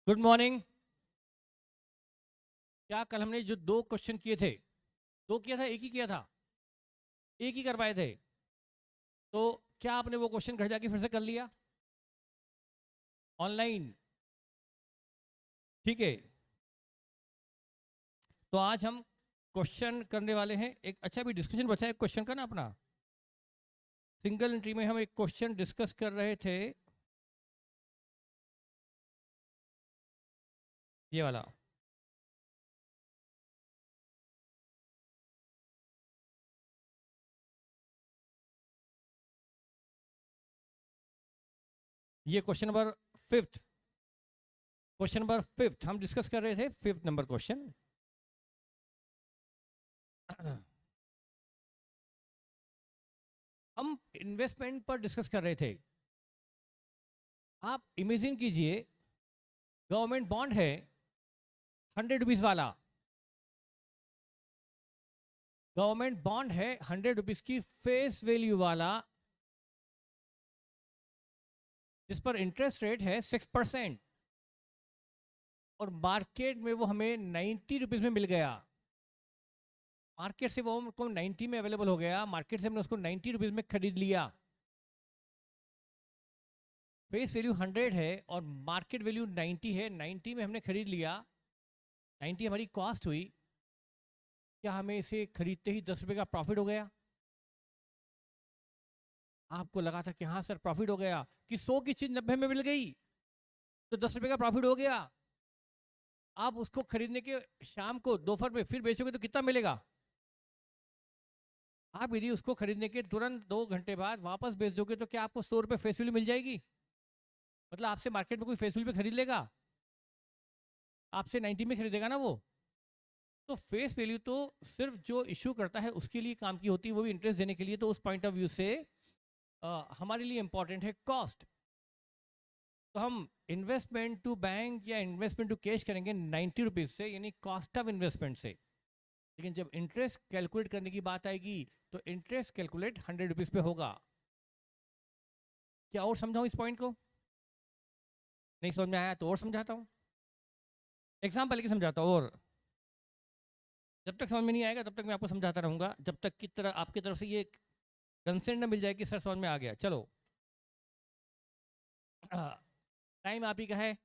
Good morning. क्या कल हमने जो दो क्वेश्चन किए थे, दो किया था एक ही किया था, एक ही कर पाए थे? तो क्या आपने वो क्वेश्चन घर जाके फिर से कर लिया ऑनलाइन? ठीक है, तो आज हम क्वेश्चन करने वाले हैं। एक अच्छा भी डिस्कशन बचा है क्वेश्चन का ना अपना। सिंगल एंट्री में हम एक क्वेश्चन डिस्कस कर रहे थे, ये वाला। ये question number fifth, question number fifth हम डिस्कस कर रहे थे, फिफ्थ नंबर क्वेश्चन। हम इन्वेस्टमेंट पर डिस्कस कर रहे थे। आप इमेजिन कीजिए, गवर्नमेंट बॉन्ड है 100 रुपीज वाला। गवर्नमेंट बॉन्ड है 100 रुपीज की फेस वैल्यू वाला, जिस पर इंटरेस्ट रेट है 6%, और मार्केट में वो हमें 90 रुपीज में मिल गया। मार्केट से वो हमको 90 में अवेलेबल हो गया, मार्केट से हमने उसको 90 रुपीज में खरीद लिया। फेस वैल्यू 100 है और मार्केट वैल्यू 90 है, 90 में हमने खरीद लिया, 90 हमारी कॉस्ट हुई। क्या हमें इसे खरीदते ही 10 रुपये का प्रॉफिट हो गया? आपको लगा था कि हाँ सर प्रॉफिट हो गया, कि 100 की चीज 90 में मिल गई तो 10 रुपये का प्रॉफिट हो गया। आप उसको खरीदने के शाम को दोपहर में फिर बेचोगे तो कितना मिलेगा? आप यदि उसको खरीदने के तुरंत 2 घंटे बाद वापस बेच दोगे तो क्या आपको 100 रुपये फेस वैल्यू मिल जाएगी? मतलब आपसे मार्केट में कोई फेस वैल्यू पे खरीद लेगा? आपसे 90 में खरीदेगा ना वो। तो फेस वैल्यू तो सिर्फ जो इशू करता है उसके लिए काम की होती है, वो भी इंटरेस्ट देने के लिए। तो उस पॉइंट ऑफ व्यू से हमारे लिए इंपॉर्टेंट है कॉस्ट। तो हम इन्वेस्टमेंट टू बैंक या इन्वेस्टमेंट टू कैश करेंगे 90 रुपीज से, यानी कॉस्ट ऑफ इन्वेस्टमेंट से। लेकिन जब इंटरेस्ट कैलकुलेट करने की बात आएगी तो इंटरेस्ट कैलकुलेट 100 रुपीज पे होगा। क्या और समझाऊं इस पॉइंट को? नहीं समझ में आया तो और समझाता हूँ, एग्जाम्पल लेके समझाता हूँ। और जब तक समझ में नहीं आएगा तब तक मैं आपको समझाता रहूंगा, जब तक की तरह आपकी तरफ से ये कंसेंट ना मिल जाए कि सर समझ में आ गया। चलो, टाइम आप ही का है,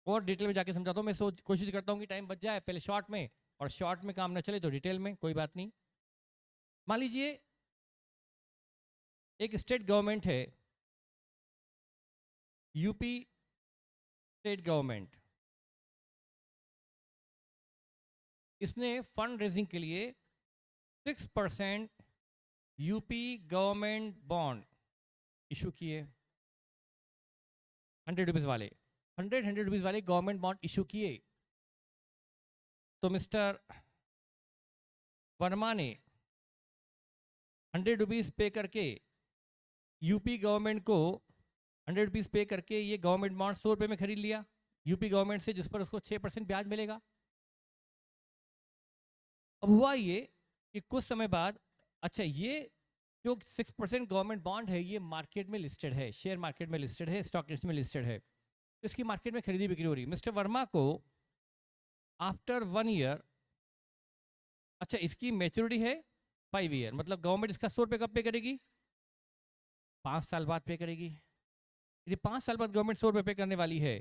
और डिटेल में जाके समझाता हूँ। मैं सोच कोशिश करता हूँ कि टाइम बच जाए पहले शॉर्ट में, और शॉर्ट में काम ना चले तो डिटेल में, कोई बात नहीं। मान लीजिए एक स्टेट गवर्नमेंट है, यूपी स्टेट गवर्नमेंट। इसने फंड रेजिंग के लिए 6% यूपी गवर्नमेंट बॉन्ड इशू किए, 100 रुपीज वाले, 100 रुपीज वाले गवर्नमेंट बॉन्ड इशू किए। तो मिस्टर वर्मा ने 100 रुपीज पे करके यूपी गवर्नमेंट को 100 रुपीज पे करके ये गवर्नमेंट बॉन्ड 100 रुपये में खरीद लिया यूपी गवर्नमेंट से, जिस पर उसको 6% ब्याज मिलेगा। अब हुआ ये कि कुछ समय बाद, अच्छा ये जो 6% गवर्नमेंट बॉन्ड है ये मार्केट में लिस्टेड है, शेयर मार्केट में लिस्टेड है, स्टॉक लिस्ट में लिस्टेड है, तो इसकी मार्केट में खरीदी बिक्री हो रही है। मिस्टर वर्मा को आफ्टर 1 ईयर, अच्छा इसकी मेच्योरिटी है 5 ईयर, मतलब गवर्नमेंट इसका 100 रुपये कब पे करेगी? 5 साल बाद पे करेगी। यदि 5 साल बाद गवर्नमेंट 100 रुपये पे करने वाली है,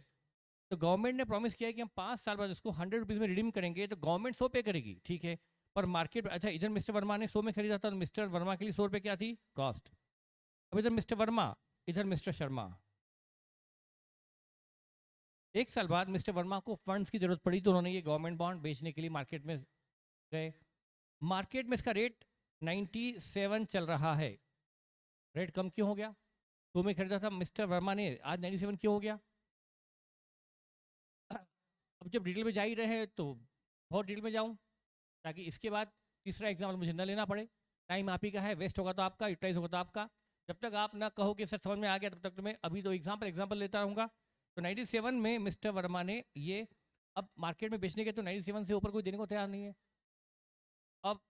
तो गवर्नमेंट ने प्रॉमिस किया है कि हम 5 साल बाद इसको 100 रुपीज में रिडीम करेंगे, तो गवर्नमेंट 100 पे करेगी, ठीक है। पर मार्केट, अच्छा इधर मिस्टर वर्मा ने 100 में खरीदा था, तो मिस्टर वर्मा के लिए 100 रुपये क्या थी? कॉस्ट। अब इधर मिस्टर वर्मा, इधर मिस्टर शर्मा। 1 साल बाद मिस्टर वर्मा को फंड्स की जरूरत पड़ी, तो उन्होंने ये गवर्नमेंट बॉन्ड बेचने के लिए मार्केट में गए। मार्केट में इसका रेट 97 चल रहा है। रेट कम क्यों हो गया? तो में खरीदा था मिस्टर वर्मा ने, आज 97 क्यों हो गया? अब जब डिटेल में जा ही रहे हैं तो बहुत डिटेल में जाऊं, ताकि इसके बाद तीसरा एग्जाम्पल मुझे न लेना पड़े। टाइम आप ही का है, वेस्ट होगा तो आपका, यूटिलाइज होगा तो आपका। जब तक आप ना कहो कि सर समझ में आ गया, तब तक तो मैं अभी तो एग्जाम्पल एग्जाम्पल लेता रहूँगा। तो 97 में मिस्टर वर्मा ने ये, अब मार्केट में बेचने के तो 97 से ऊपर कोई देने को तैयार नहीं है। अब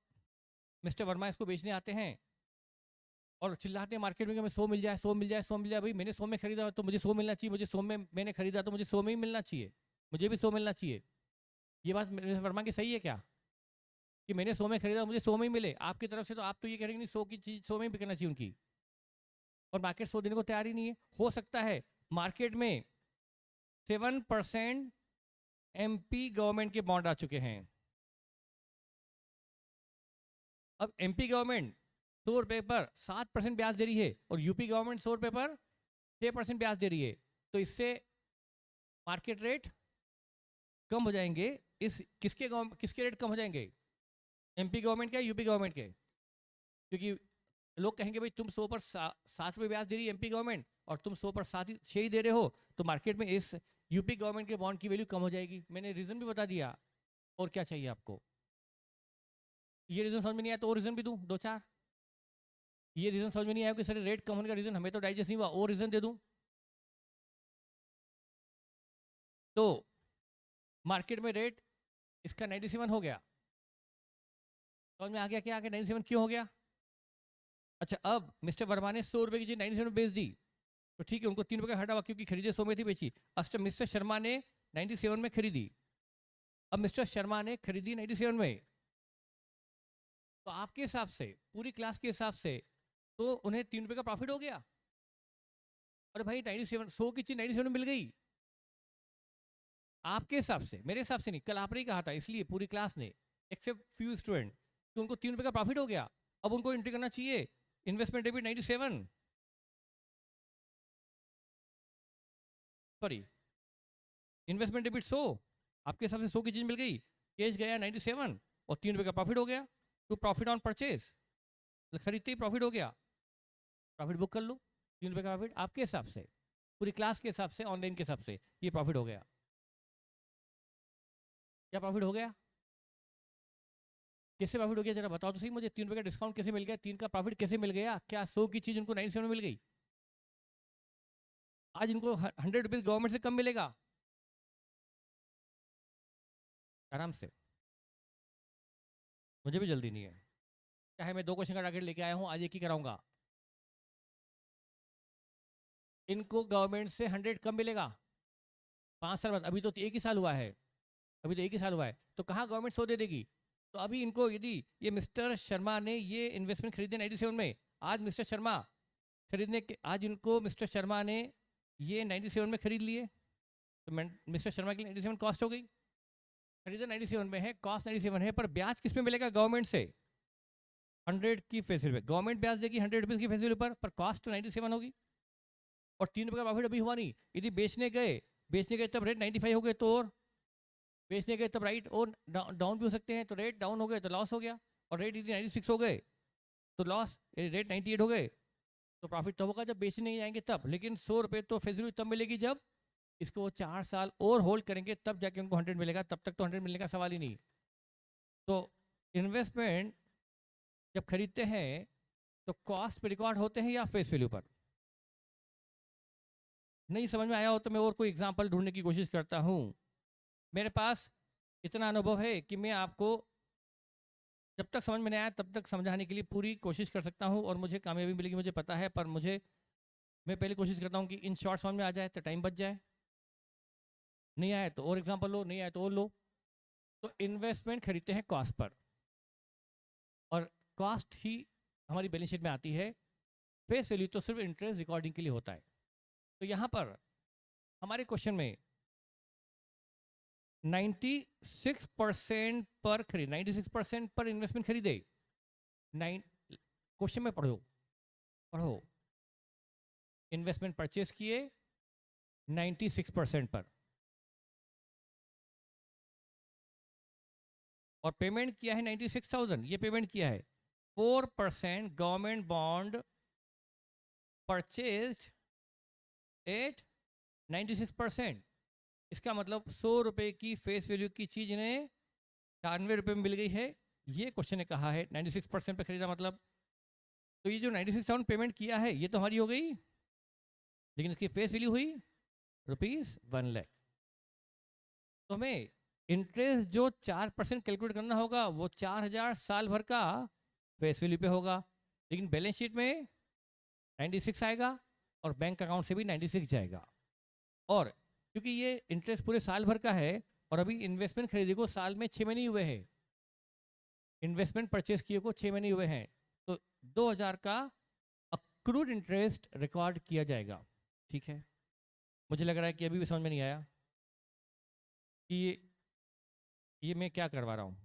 मिस्टर वर्मा इसको बेचने आते हैं, और चिल्लाते हैं मार्केट में कि हमें 100 मिल जाए, 100 मिल जाए, 100 मिल जाए। भाई मैंने 100 में खरीदा तो मुझे 100 मिलना चाहिए, मुझे 100 में मैंने खरीदा तो मुझे 100 में ही मिलना चाहिए, मुझे भी 100 मिलना चाहिए। ये बात मिस्टर वर्मा की सही है क्या, कि मैंने 100 में खरीदा मुझे 100 में ही मिले? आपकी तरफ से तो आप तो ये कह रहे हैं कि 100 की चीज़ 100 में ही बिकना चाहिए उनकी, और मार्केट 100 देने को तैयार ही नहीं है। हो सकता है मार्केट में 7% एमपी गवर्नमेंट के बॉन्ड आ चुके हैं। अब एमपी गवर्नमेंट 100 रुपए पर 7% ब्याज दे रही है, और यूपी गवर्नमेंट 100 रुपए पर 6% ब्याज दे रही है, तो इससे मार्केट रेट कम हो जाएंगे। इस किसके रेट कम हो जाएंगे, एमपी गवर्नमेंट के या यूपी गवर्नमेंट के? क्योंकि लोग कहेंगे भाई तुम 100 पर 7 रुपये ब्याज दे रही है एमपी गवर्नमेंट, और तुम 100 पर 6 ही दे रहे हो, तो मार्केट में इस यूपी गवर्नमेंट के बॉन्ड की वैल्यू कम हो जाएगी। मैंने रीजन भी बता दिया, और क्या चाहिए आपको? ये रीजन समझ में नहीं आया तो और रीजन भी दूं, 2-4। ये रीजन समझ में नहीं आया कि सर रेट कम होने का रीजन हमें तो डाइजेस्ट नहीं हुआ, और रीजन दे दूं? तो मार्केट में रेट इसका 97 हो गया, समझ में आ गया क्या आगे 97 क्यों हो गया? अच्छा, अब मिस्टर वर्मा ने 100 रुपए की चीज 97 बेच दी, तो ठीक है, उनको 3 रुपए का हटा हुआ क्योंकि खरीदे 100 में थी, बेची। अच्छा, मिस्टर शर्मा ने 97 में खरीदी, अब मिस्टर शर्मा ने खरीदी 97 में, तो आपके हिसाब से, पूरी क्लास के हिसाब से, तो उन्हें 3 रुपए का प्रॉफिट हो गया। अरे भाई 97, 100 की चीज 97 में मिल गई आपके हिसाब से, मेरे हिसाब से नहीं। कल आपने ही कहा था, इसलिए पूरी क्लास ने एक्सेप्ट फ्यू स्टूडेंट, तो उनको 3 रुपए का प्रॉफिट हो गया। अब उनको एंट्री करना चाहिए investment debit 97, sorry investment debit 100। आपके हिसाब से 100 की चीज मिल गई, कैश गया 97, और 3 रुपए का प्रॉफिट हो गया। तो प्रॉफिट ऑन परचेज, खरीदते ही प्रॉफिट हो गया, प्रॉफिट बुक कर लो। 3 रुपए का प्रॉफिट आपके हिसाब से, पूरी क्लास के हिसाब से, ऑनलाइन के हिसाब से ये प्रॉफिट हो गया। क्या प्रॉफिट हो गया? कैसे प्रॉफिट हो गया जरा बताओ तो सही मुझे। 3 रुपए का डिस्काउंट कैसे मिल गया, 3 का प्रॉफिट कैसे मिल गया? क्या 100 की चीज उनको 97 में मिल गई? आज इनको 100 रुपीज गवर्नमेंट से कम मिलेगा आराम से। मुझे भी जल्दी नहीं है, चाहे मैं 2 क्वेश्चन का टारगेट लेके आया हूँ, आज एक ही कराऊंगा। इनको गवर्नमेंट से 100 कम मिलेगा 5 साल बाद, अभी तो एक ही साल हुआ है, अभी तो एक ही साल हुआ है, तो कहाँ गवर्नमेंट 100 दे देगी? तो अभी इनको यदि ये मिस्टर शर्मा ने ये इन्वेस्टमेंट खरीदे 97 में, आज मिस्टर शर्मा खरीदने के, आज इनको मिस्टर शर्मा ने ये 97 में खरीद लिए, तो मिस्टर शर्मा के लिए 97 कॉस्ट हो गई। खरीदा 97 में है, कॉस्ट 97 है, पर ब्याज किस में मिलेगा? गवर्नमेंट से 100 की फेस वैल्यू पे गवर्नमेंट ब्याज देगी 100 रुपीज की फेस वैल्यू पर कॉस्ट तो 97 होगी। और 3 रुपए का प्रॉफिट अभी हुआ नहीं, यदि बेचने गए तब रेट 95 हो गए, तो और बेचने गए तब राइट और डाउन भी हो सकते हैं, तो रेट डाउन हो गए तो लॉस हो गया। और रेट यदि 96 हो गए तो लॉस, रेट 98 हो गए तो प्रॉफिट तब होगा जब बेचने जाएंगे तब। लेकिन 100 रुपये तो फेस वैल्यू तब मिलेगी जब इसको वो 4 साल और होल्ड करेंगे, तब जाके उनको 100 मिलेगा, तब तक तो 100 मिलने का सवाल ही नहीं। तो इन्वेस्टमेंट जब खरीदते हैं तो कॉस्ट पे रिकॉर्ड होते हैं या फेस वैल्यू पर? नहीं समझ में आया हो तो मैं और कोई एग्जांपल ढूंढने की कोशिश करता हूँ। मेरे पास इतना अनुभव है कि मैं आपको जब तक समझ में नहीं आया तब तक समझाने के लिए पूरी कोशिश कर सकता हूँ, और मुझे कामयाबी मिलेगी मुझे पता है, पर मैं पहले कोशिश करता हूँ कि इन शॉर्ट समझ में आ जाए तो टाइम बच जाए। नहीं आया तो और एग्जांपल लो, नहीं आया तो और लो। तो इन्वेस्टमेंट खरीदते हैं कॉस्ट पर, और कॉस्ट ही हमारी बैलेंस शीट में आती है। फेस वैल्यू तो सिर्फ इंटरेस्ट रिकॉर्डिंग के लिए होता है। तो यहाँ पर हमारे क्वेश्चन में 96% पर खरीद, 96% पर इन्वेस्टमेंट खरीदे। क्वेश्चन में पढ़ो पढ़ो, इन्वेस्टमेंट परचेस किए 96% पर, और पेमेंट किया है 96,000, ये पेमेंट किया है। 4% गवर्नमेंट बॉन्ड परचेज्ड एट 96%। इसका मतलब 100 रुपए की फेस वैल्यू की चीज इन्हें 98 रुपये में मिल गई है। ये क्वेश्चन ने कहा है 96% पे खरीदा, मतलब तो ये जो 96,000 पेमेंट किया है ये तो हमारी हो गई, लेकिन इसकी फेस वैल्यू हुई ₹1,00,000। तो हमें इंटरेस्ट जो 4% कैलकुलेट करना होगा वो 4,000 साल भर का फेस वैल्यू पे होगा, लेकिन बैलेंस शीट में 96 आएगा और बैंक अकाउंट से भी 96 जाएगा। और क्योंकि ये इंटरेस्ट पूरे साल भर का है और अभी इन्वेस्टमेंट खरीदे को साल में 6 महीने हुए हैं, इन्वेस्टमेंट परचेज किए को 6 महीने हुए हैं, तो 2000 का अक्रूड इंटरेस्ट रिकॉर्ड किया जाएगा। ठीक है, मुझे लग रहा है कि अभी भी समझ में नहीं आया कि ये मैं क्या करवा रहा हूँ।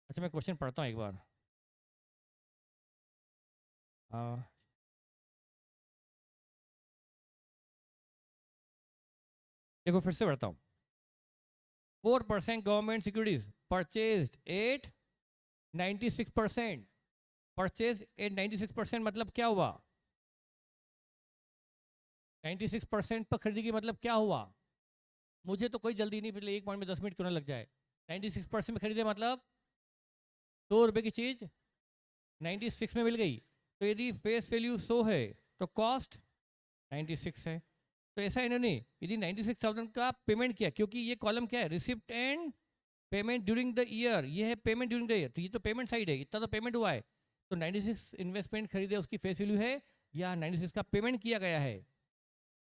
अच्छा, मैं क्वेश्चन पढ़ता हूँ एक बार। देखो फिर से पढ़ता हूँ। 4% government securities purchased at 96%। Purchase at 96% मतलब क्या हुआ? 96% पर खरीदी मतलब क्या हुआ? मुझे तो कोई जल्दी नहीं, पहले एक पॉइंट में 10 मिनट क्यों ना लग जाए। 96% में खरीदे मतलब 100 रुपये की चीज 96 में मिल गई। तो यदि फेस वैल्यू 100 है तो कॉस्ट 96 है। तो ऐसा इन्होंने यदि 96,000 का पेमेंट किया, क्योंकि ये कॉलम क्या है, receipt and payment during the year, ये है पेमेंट ड्यूरिंग द ईयर, तो ये तो पेमेंट साइड है, इतना तो पेमेंट हुआ है। तो 96 इन्वेस्टमेंट खरीदे उसकी फेस वैल्यू है या 96 का पेमेंट किया गया है?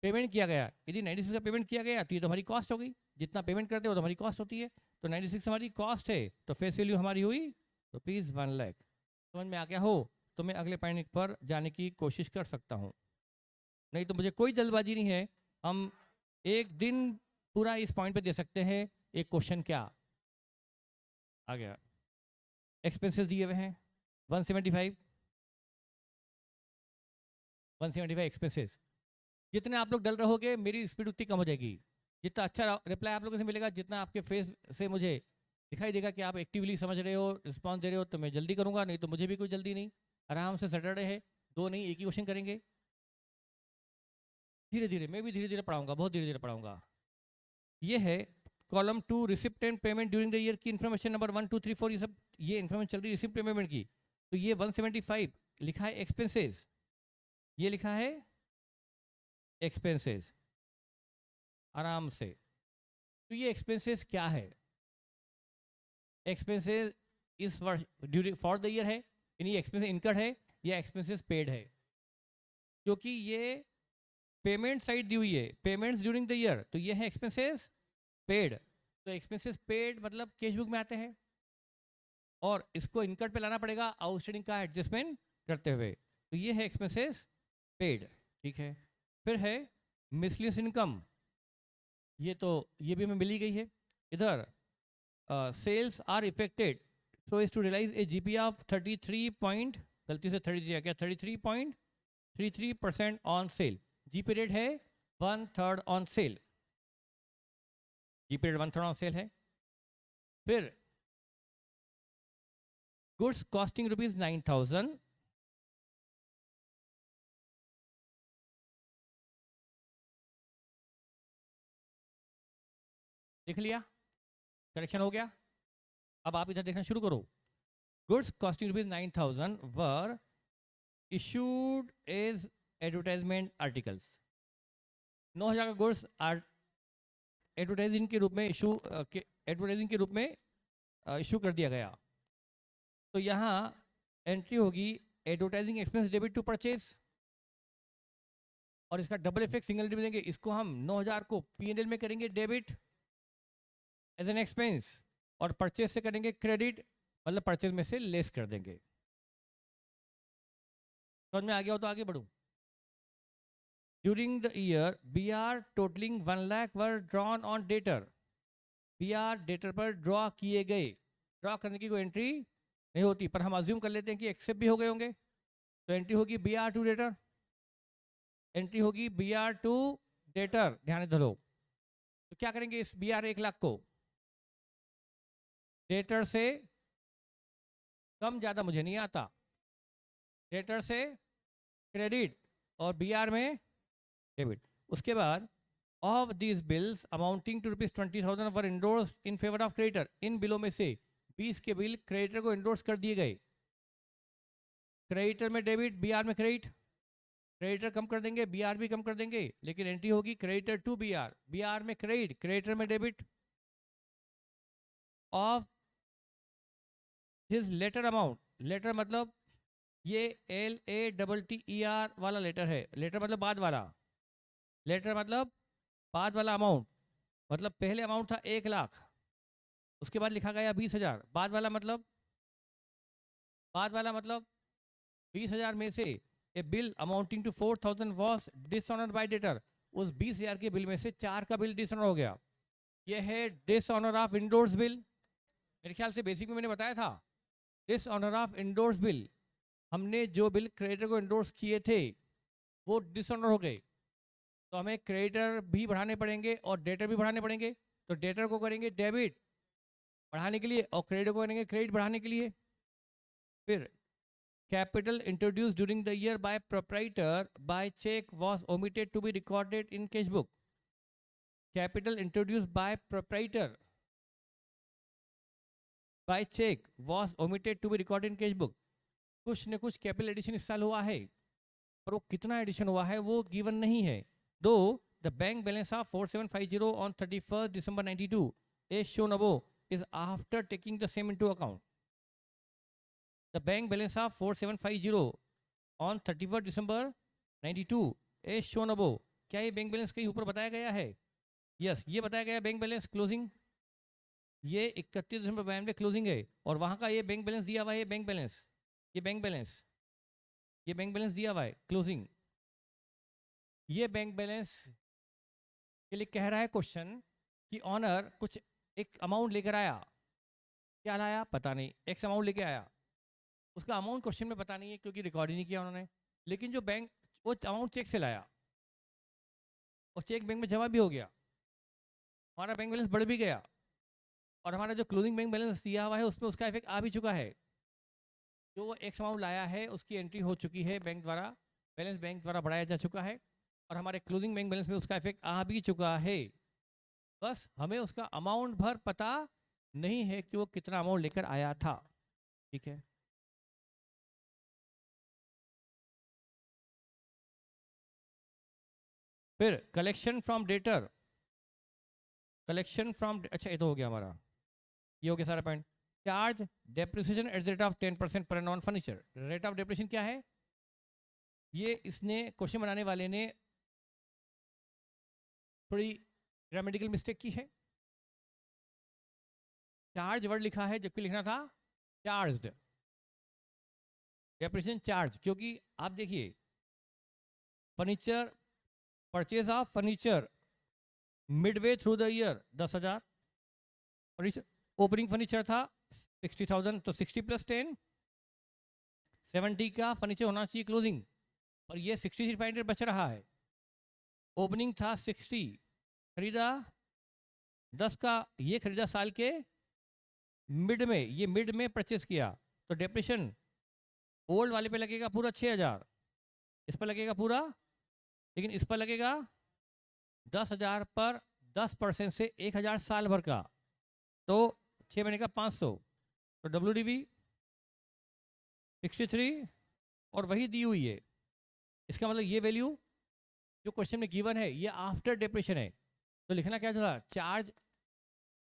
पेमेंट किया गया। यदि 96 का पेमेंट किया गया तो ये तो हमारी कॉस्ट हो गई, जितना पेमेंट करते हो तो हमारी कॉस्ट होती है। तो 96 हमारी कॉस्ट है, तो फेस वैल्यू हमारी हुई रुपीज़ 1 लाख। समझ में आ गया हो तो मैं अगले पॉइंट पर जाने की कोशिश कर सकता हूँ, नहीं तो मुझे कोई जल्दबाजी नहीं है। हम एक दिन पूरा इस पॉइंट पे दे सकते हैं। एक क्वेश्चन क्या आ गया, एक्सपेंसेस दिए हुए हैं 175 एक्सपेंसेस। जितने आप लोग डल रहोगे मेरी स्पीड उतनी कम हो जाएगी। जितना अच्छा रिप्लाई आप लोगों से मिलेगा, जितना आपके फेस से मुझे दिखाई देगा कि आप एक्टिवली समझ रहे हो, रिस्पॉन्स दे रहे हो, तो मैं जल्दी करूँगा, नहीं तो मुझे भी कोई जल्दी नहीं। आराम से सैटरडे है, दो नहीं एक ही क्वेश्चन करेंगे। धीरे धीरे मैं भी धीरे धीरे पढ़ाऊंगा, बहुत धीरे धीरे पढ़ाऊंगा। ये है column 2 receipt and payment during the year की इन्फॉर्मेशन नंबर 1 2 3 4, ये सब ये इन्फॉर्मेशन चल रही है रिसिप्ट पेमेंट की। तो ये 175 लिखा है एक्सपेंसेस, ये लिखा है एक्सपेंसेस आराम से। तो ये एक्सपेंसेस क्या है? एक्सपेंसेस इस वर्ष ड्यूरिंग फॉर द ईयर है, यानी एक्सपेंसेस इनकर्ड है या एक्सपेंसेस पेड है, क्योंकि ये पेमेंट साइड दी हुई है, पेमेंट्स ड्यूरिंग द ईयर, तो ये है एक्सपेंसेस पेड। तो एक्सपेंसेस पेड मतलब कैश बुक में आते हैं और इसको इनकट पे लाना पड़ेगा आउटस्टैंडिंग का एडजस्टमेंट करते हुए, तो ये है एक्सपेंसेस पेड। ठीक है, फिर है मिसलेनियस इनकम, ये तो ये भी हमें मिली गई है। इधर sales are affected so is to realise a GP of 33 point, गलती से 33 आ गया, 33.33% ऑन सेल। जीपी रेट है 1/3 on cell, GP rate 1/3 on sale है। फिर गुड्स कॉस्टिंग ₹9,000, देख लिया, करेक्शन हो गया। अब आप इधर देखना शुरू करो। Goods costing ₹9,000 were issued as advertisement articles. 9,000 का गुड्स एडवर्टाइजिंग के रूप में एडवर्टाइजिंग के रूप में इशू कर दिया गया। तो यहाँ एंट्री होगी advertising expense debit to purchase, और इसका डबल इफेक्ट सिंगल में देंगे। इसको हम 9,000 को P&L में करेंगे डेबिट एज एन एक्सपेंस, और परचेज से करेंगे क्रेडिट, मतलब परचेज में से लेस कर देंगे। समझ में आ गया हो तो आगे बढ़ूं। During the year BR totalling 1 lakh were drawn on debtor, BR debtor पर ड्रॉ किए गए। ड्रॉ करने की कोई एंट्री नहीं होती, पर हम अज्यूम कर लेते हैं कि एक्सेप्ट भी हो गए होंगे, तो एंट्री होगी BR टू डेटर, एंट्री होगी BR टू डेटर। ध्यान दो, तो क्या करेंगे इस BR 1 लाख को? डेटर से कम ज्यादा मुझे नहीं आता, डेटर से क्रेडिट और BR में डेबिट। उसके बाद of these bills amounting to ₹20,000 were endorsed in favour of creditor. इन बिलों में से 20 के बिल क्रेडिटर को इंडोर्स कर दिए गए। क्रेडिटर में डेबिट, BR में क्रेडिट, क्रेडिटर कम कर देंगे, BR भी कम कर देंगे, लेकिन एंट्री होगी क्रेडिटर टू BR, BR में क्रेडिट, क्रेडिटर में debit. Of his latter amount, latter मतलब ये LATTER वाला लेटर है, लेटर मतलब बाद वाला, लेटर मतलब बाद वाला अमाउंट, मतलब पहले अमाउंट था 1 लाख, उसके बाद लिखा गया 20,000, बाद वाला मतलब 20,000 में से a bill amounting to 4,000 was dishonoured by debtor, उस 20,000 के बिल में से 4 का बिल डिसऑनर हो गया। यह है डिसऑनर ऑफ इंडोर्स बिल। मेरे ख्याल से बेसिक में मैंने बताया था, डिसऑनर ऑफ इंडोर्स बिल, हमने जो बिल क्रेडिटर को इंडोर्स किए थे वो डिसऑनर हो गए, तो हमें क्रेडिटर भी बढ़ाने पड़ेंगे और डेटर भी बढ़ाने पड़ेंगे। तो डेटर को करेंगे डेबिट बढ़ाने के लिए और क्रेडिटर को करेंगे क्रेडिट बढ़ाने के लिए। फिर capital introduced during the year by proprietor by check was omitted to be recorded in cash book. Capital introduced by proprietor by check was omitted to be recorded in cash book. कुछ न कुछ capital addition इस साल हुआ है, पर वो कितना एडिशन हुआ है वो गिवन नहीं है। दो the bank balance of 4750 on 31st December 92 is shown above is after taking the same into account. The bank balance of 4750 on 31st December 92 is shown above. क्या ये बैंक बैलेंस कहीं ऊपर बताया गया है? यस, ये बताया गया बैंक बैलेंस क्लोजिंग, ये 31 दिसंबर 92 क्लोजिंग है, और वहां का ये बैंक बैलेंस दिया हुआ है, बैंक बैलेंस, ये बैंक बैलेंस, ये बैंक बैलेंस दिया हुआ है क्लोजिंग। ये बैंक बैलेंस के लिए कह रहा है क्वेश्चन कि ऑनर कुछ एक अमाउंट लेकर आया, क्या लाया पता नहीं, एक्स अमाउंट लेके आया, उसका अमाउंट क्वेश्चन में पता नहीं है क्योंकि रिकॉर्ड ही नहीं किया उन्होंने, लेकिन जो बैंक वो अमाउंट चेक से लाया और चेक बैंक में जमा भी हो गया, हमारा बैंक बैलेंस बढ़ भी गया, और हमारा जो क्लोजिंग बैंक बैलेंस दिया हुआ है उसमें उसका इफेक्ट आ भी चुका है। जो वो एक्स अमाउंट लाया है उसकी एंट्री हो चुकी है बैंक द्वारा, बैलेंस बैंक द्वारा बढ़ाया जा चुका है, और हमारे क्लोजिंग बैंक बैलेंस में उसका इफेक्ट आ भी चुका है। बस हमें उसका अमाउंट भर पता नहीं है कि वो कितना अमाउंट लेकर आया था। ठीक है, फिर collection from debtor, collection from, अच्छा ये तो हो गया हमारा, ये हो गया सारा point. Charge depreciation at the rate of 10% पर non furniture. Rate of depreciation क्या है? ये इसने क्वेश्चन बनाने वाले ने थोड़ी ग्रामेटिकल मिस्टेक की है, चार्ज वर्ड लिखा है जबकि लिखना था चार्ज्ड, डेप्रिसिएशन चार्ज, क्योंकि आप देखिए furniture, purchase of furniture Midway through the year 10,000, opening furniture था 60,000, तो 60 + 10 70 का फर्नीचर होना चाहिए क्लोजिंग, और ये 63,500 बच रहा है। ओपनिंग था 60, खरीदा 10 का, ये खरीदा साल के मिड में, ये मिड में परचेस किया, तो डेप्रिसिएशन ओल्ड वाले पे लगेगा पूरा 6,000, इस पर लगेगा पूरा, लेकिन इस पर लगेगा 10,000 पर 10% से 1,000 साल भर का, तो 6 महीने का 500, तो WDV 63 और वही दी हुई है। इसका मतलब ये वैल्यू जो क्वेश्चन में गिवन है ये आफ्टर डेप्रिसिएशन है, तो लिखना क्या था, चार्ज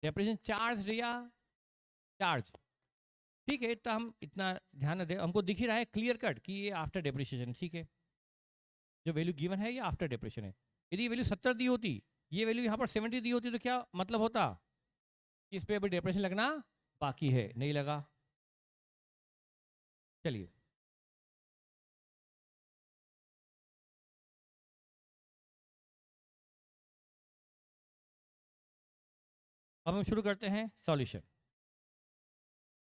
डेप्रिसिएशन चार्ज या चार्ज। ठीक है, तो हम इतना ध्यान न दें, हमको दिख ही रहा है क्लियर कट कि ये आफ्टर डेप्रिसिएशन। ठीक है, जो वैल्यू गिवन है ये आफ्टर डेप्रिसिएशन है। यदि वैल्यू 70 दी होती, ये वैल्यू यहाँ पर 70 दी होती, तो क्या मतलब होता कि इस पर अभी डेप्रिसिएशन लगना बाकी है, नहीं लगा। चलिए अब हम शुरू करते हैं सॉल्यूशन।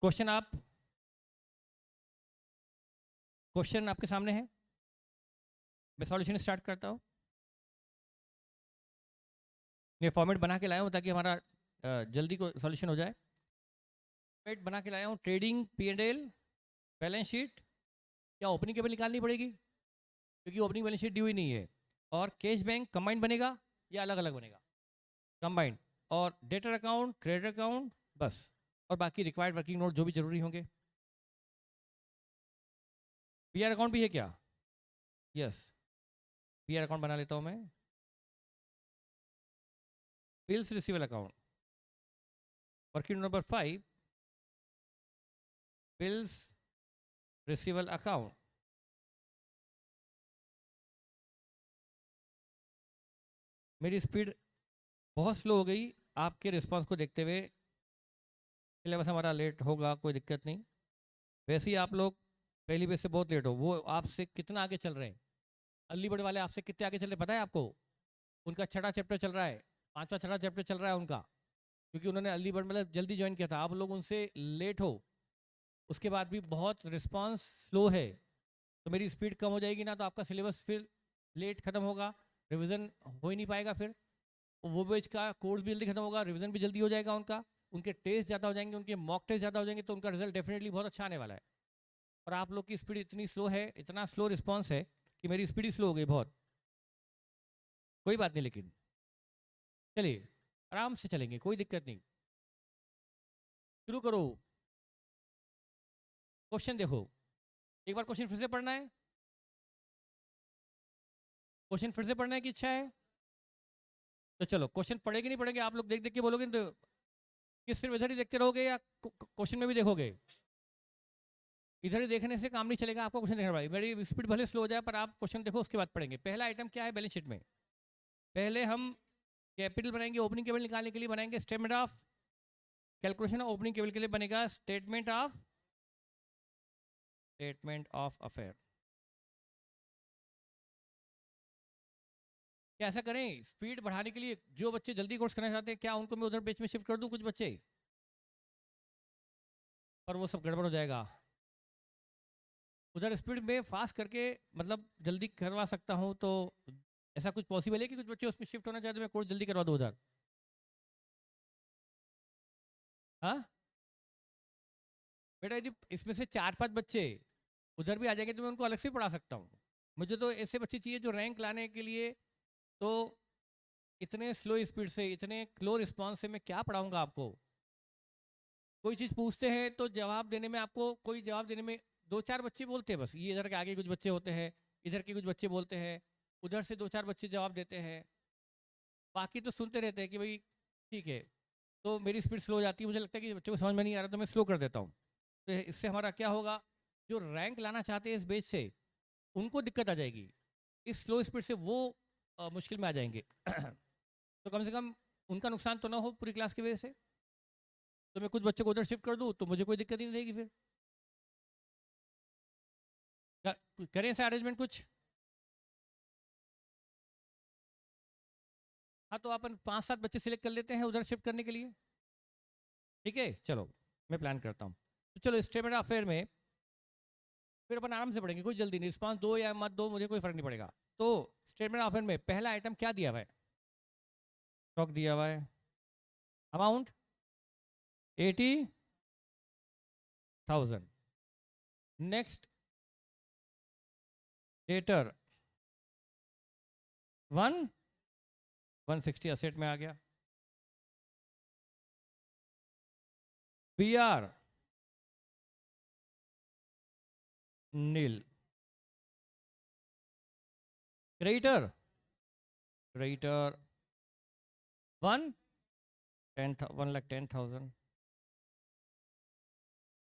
क्वेश्चन आपके सामने है, मैं सॉल्यूशन स्टार्ट करता हूँ। ये फॉर्मेट बना के लाया हूँ ताकि हमारा जल्दी को सॉल्यूशन हो जाए। फॉर्मेट बना के लाया हूँ, ट्रेडिंग P&L बैलेंस शीट, क्या ओपनिंग केवल निकालनी पड़ेगी क्योंकि ओपनिंग बैलेंस शीट दी हुई नहीं है, और कैश बैंक कंबाइंड बनेगा या अलग अलग बनेगा, कंबाइंड, और डेटर अकाउंट क्रेडिट अकाउंट, बस, और बाकी रिक्वायर्ड वर्किंग नोट जो भी जरूरी होंगे। PR अकाउंट भी है क्या? यस, PR अकाउंट बना लेता हूँ मैं। Bills रिसीवल account, working number 5, bills रिसीवल account. मेरी स्पीड बहुत स्लो हो गई आपके रिस्पांस को देखते हुए। सिलेबस हमारा लेट होगा, कोई दिक्कत नहीं। वैसे ही आप लोग पहली बेस से बहुत लेट हो, वो आपसे कितना आगे चल रहे हैं। अर्ली बर्ड वाले आपसे कितने आगे चल रहे हैं पता है आपको? उनका 6वां चैप्टर चल रहा है, 5वां 6वां चैप्टर चल रहा है उनका, क्योंकि उन्होंने अर्ली बर्ड मतलब जल्दी ज्वाइन किया था। आप लोग उनसे लेट हो, उसके बाद भी बहुत रिस्पांस स्लो है। तो मेरी स्पीड कम हो जाएगी ना, तो आपका सिलेबस फिर लेट खत्म होगा, रिवीजन हो ही नहीं पाएगा। फिर वो बैच का कोर्स भी जल्दी खत्म होगा, रिवीजन भी जल्दी हो जाएगा उनका, उनके टेस्ट ज़्यादा हो जाएंगे, उनके मॉक टेस्ट ज़्यादा हो जाएंगे, तो उनका रिजल्ट डेफिनेटली बहुत अच्छा आने वाला है। और आप लोग की स्पीड इतनी स्लो है, इतना स्लो रिस्पॉन्स है कि मेरी स्पीड ही स्लो हो गई बहुत। कोई बात नहीं, लेकिन चलिए आराम से चलेंगे, कोई दिक्कत नहीं। शुरू करो। क्वेश्चन देखो, एक बार क्वेश्चन फिर से पढ़ना है। क्वेश्चन फिर से पढ़ने की इच्छा है तो चलो, क्वेश्चन पढ़ेगी नहीं पढ़ेंगे, आप लोग देख देख के बोलोगे तो किस सिर्फ इधर ही देखते रहोगे या क्वेश्चन में भी देखोगे? इधर ही देखने से काम नहीं चलेगा, आपको क्वेश्चन देखना पड़ेगा। मेरी स्पीड भले स्लो हो जाए पर आप क्वेश्चन देखो, उसके बाद पढ़ेंगे। पहला आइटम क्या है बैलेंस शीट में? पहले हम कैपिटल बनाएंगे, ओपनिंग कैपिटल निकालने के लिए बनाएंगे statement of calculation. Opening capital के लिए बनेगा स्टेटमेंट ऑफ अफेयर। क्या ऐसा करें स्पीड बढ़ाने के लिए, जो बच्चे जल्दी कोर्स करना चाहते हैं क्या उनको मैं उधर बेच में शिफ्ट कर दूं कुछ बच्चे? पर वो सब गड़बड़ हो जाएगा। उधर स्पीड में फास्ट करके मतलब जल्दी करवा सकता हूँ, तो ऐसा कुछ पॉसिबल है कि कुछ बच्चे उसमें शिफ्ट होना चाहते, मैं कोर्स जल्दी करवा दूँ उधर? हाँ बेटा, यदि इसमें से 4-5 बच्चे उधर भी आ जाएंगे तो मैं उनको अलग से पढ़ा सकता हूँ। मुझे तो ऐसे बच्चे चाहिए जो रैंक लाने के लिए, तो इतने स्लो स्पीड से, इतने स्लो रिस्पॉन्स से मैं क्या पढ़ाऊंगा आपको? कोई चीज़ पूछते हैं तो जवाब देने में आपको, कोई जवाब देने में 2-4 बच्चे बोलते हैं बस, ये इधर के आगे कुछ बच्चे होते हैं, इधर के कुछ बच्चे बोलते हैं, उधर से 2-4 बच्चे जवाब देते हैं, बाकी तो सुनते रहते हैं कि भाई ठीक है। तो मेरी स्पीड स्लो हो जाती है, मुझे लगता है कि बच्चों को समझ में नहीं आ रहा तो मैं स्लो कर देता हूँ। तो इससे हमारा क्या होगा, जो रैंक लाना चाहते हैं इस बेच से उनको दिक्कत आ जाएगी, इस स्लो स्पीड से वो मुश्किल में आ जाएंगे। तो कम से कम उनका नुकसान तो ना हो पूरी क्लास की वजह से। तो मैं कुछ बच्चों को उधर शिफ्ट कर दूँ तो मुझे कोई दिक्कत ही नहीं रहेगी फिर। करें ऐसा अरेंजमेंट कुछ? हाँ तो अपन 5-7 बच्चे सिलेक्ट कर लेते हैं उधर शिफ्ट करने के लिए, ठीक है? चलो मैं प्लान करता हूँ। तो चलो स्टेटमेंट ऑफ अफेयर में फिर अपन आराम से पढ़ेंगे, कोई जल्दी नहीं, रिस्पांस दो या मत दो मुझे कोई फर्क नहीं पड़ेगा। तो स्टेटमेंट ऑफ अफेयर में पहला आइटम क्या दिया हुआ है? स्टॉक दिया हुआ है, अमाउंट 80,000। नेक्स्ट, डेटर 160 असेट में आ गया। BR nil. Creditor 1,10,000।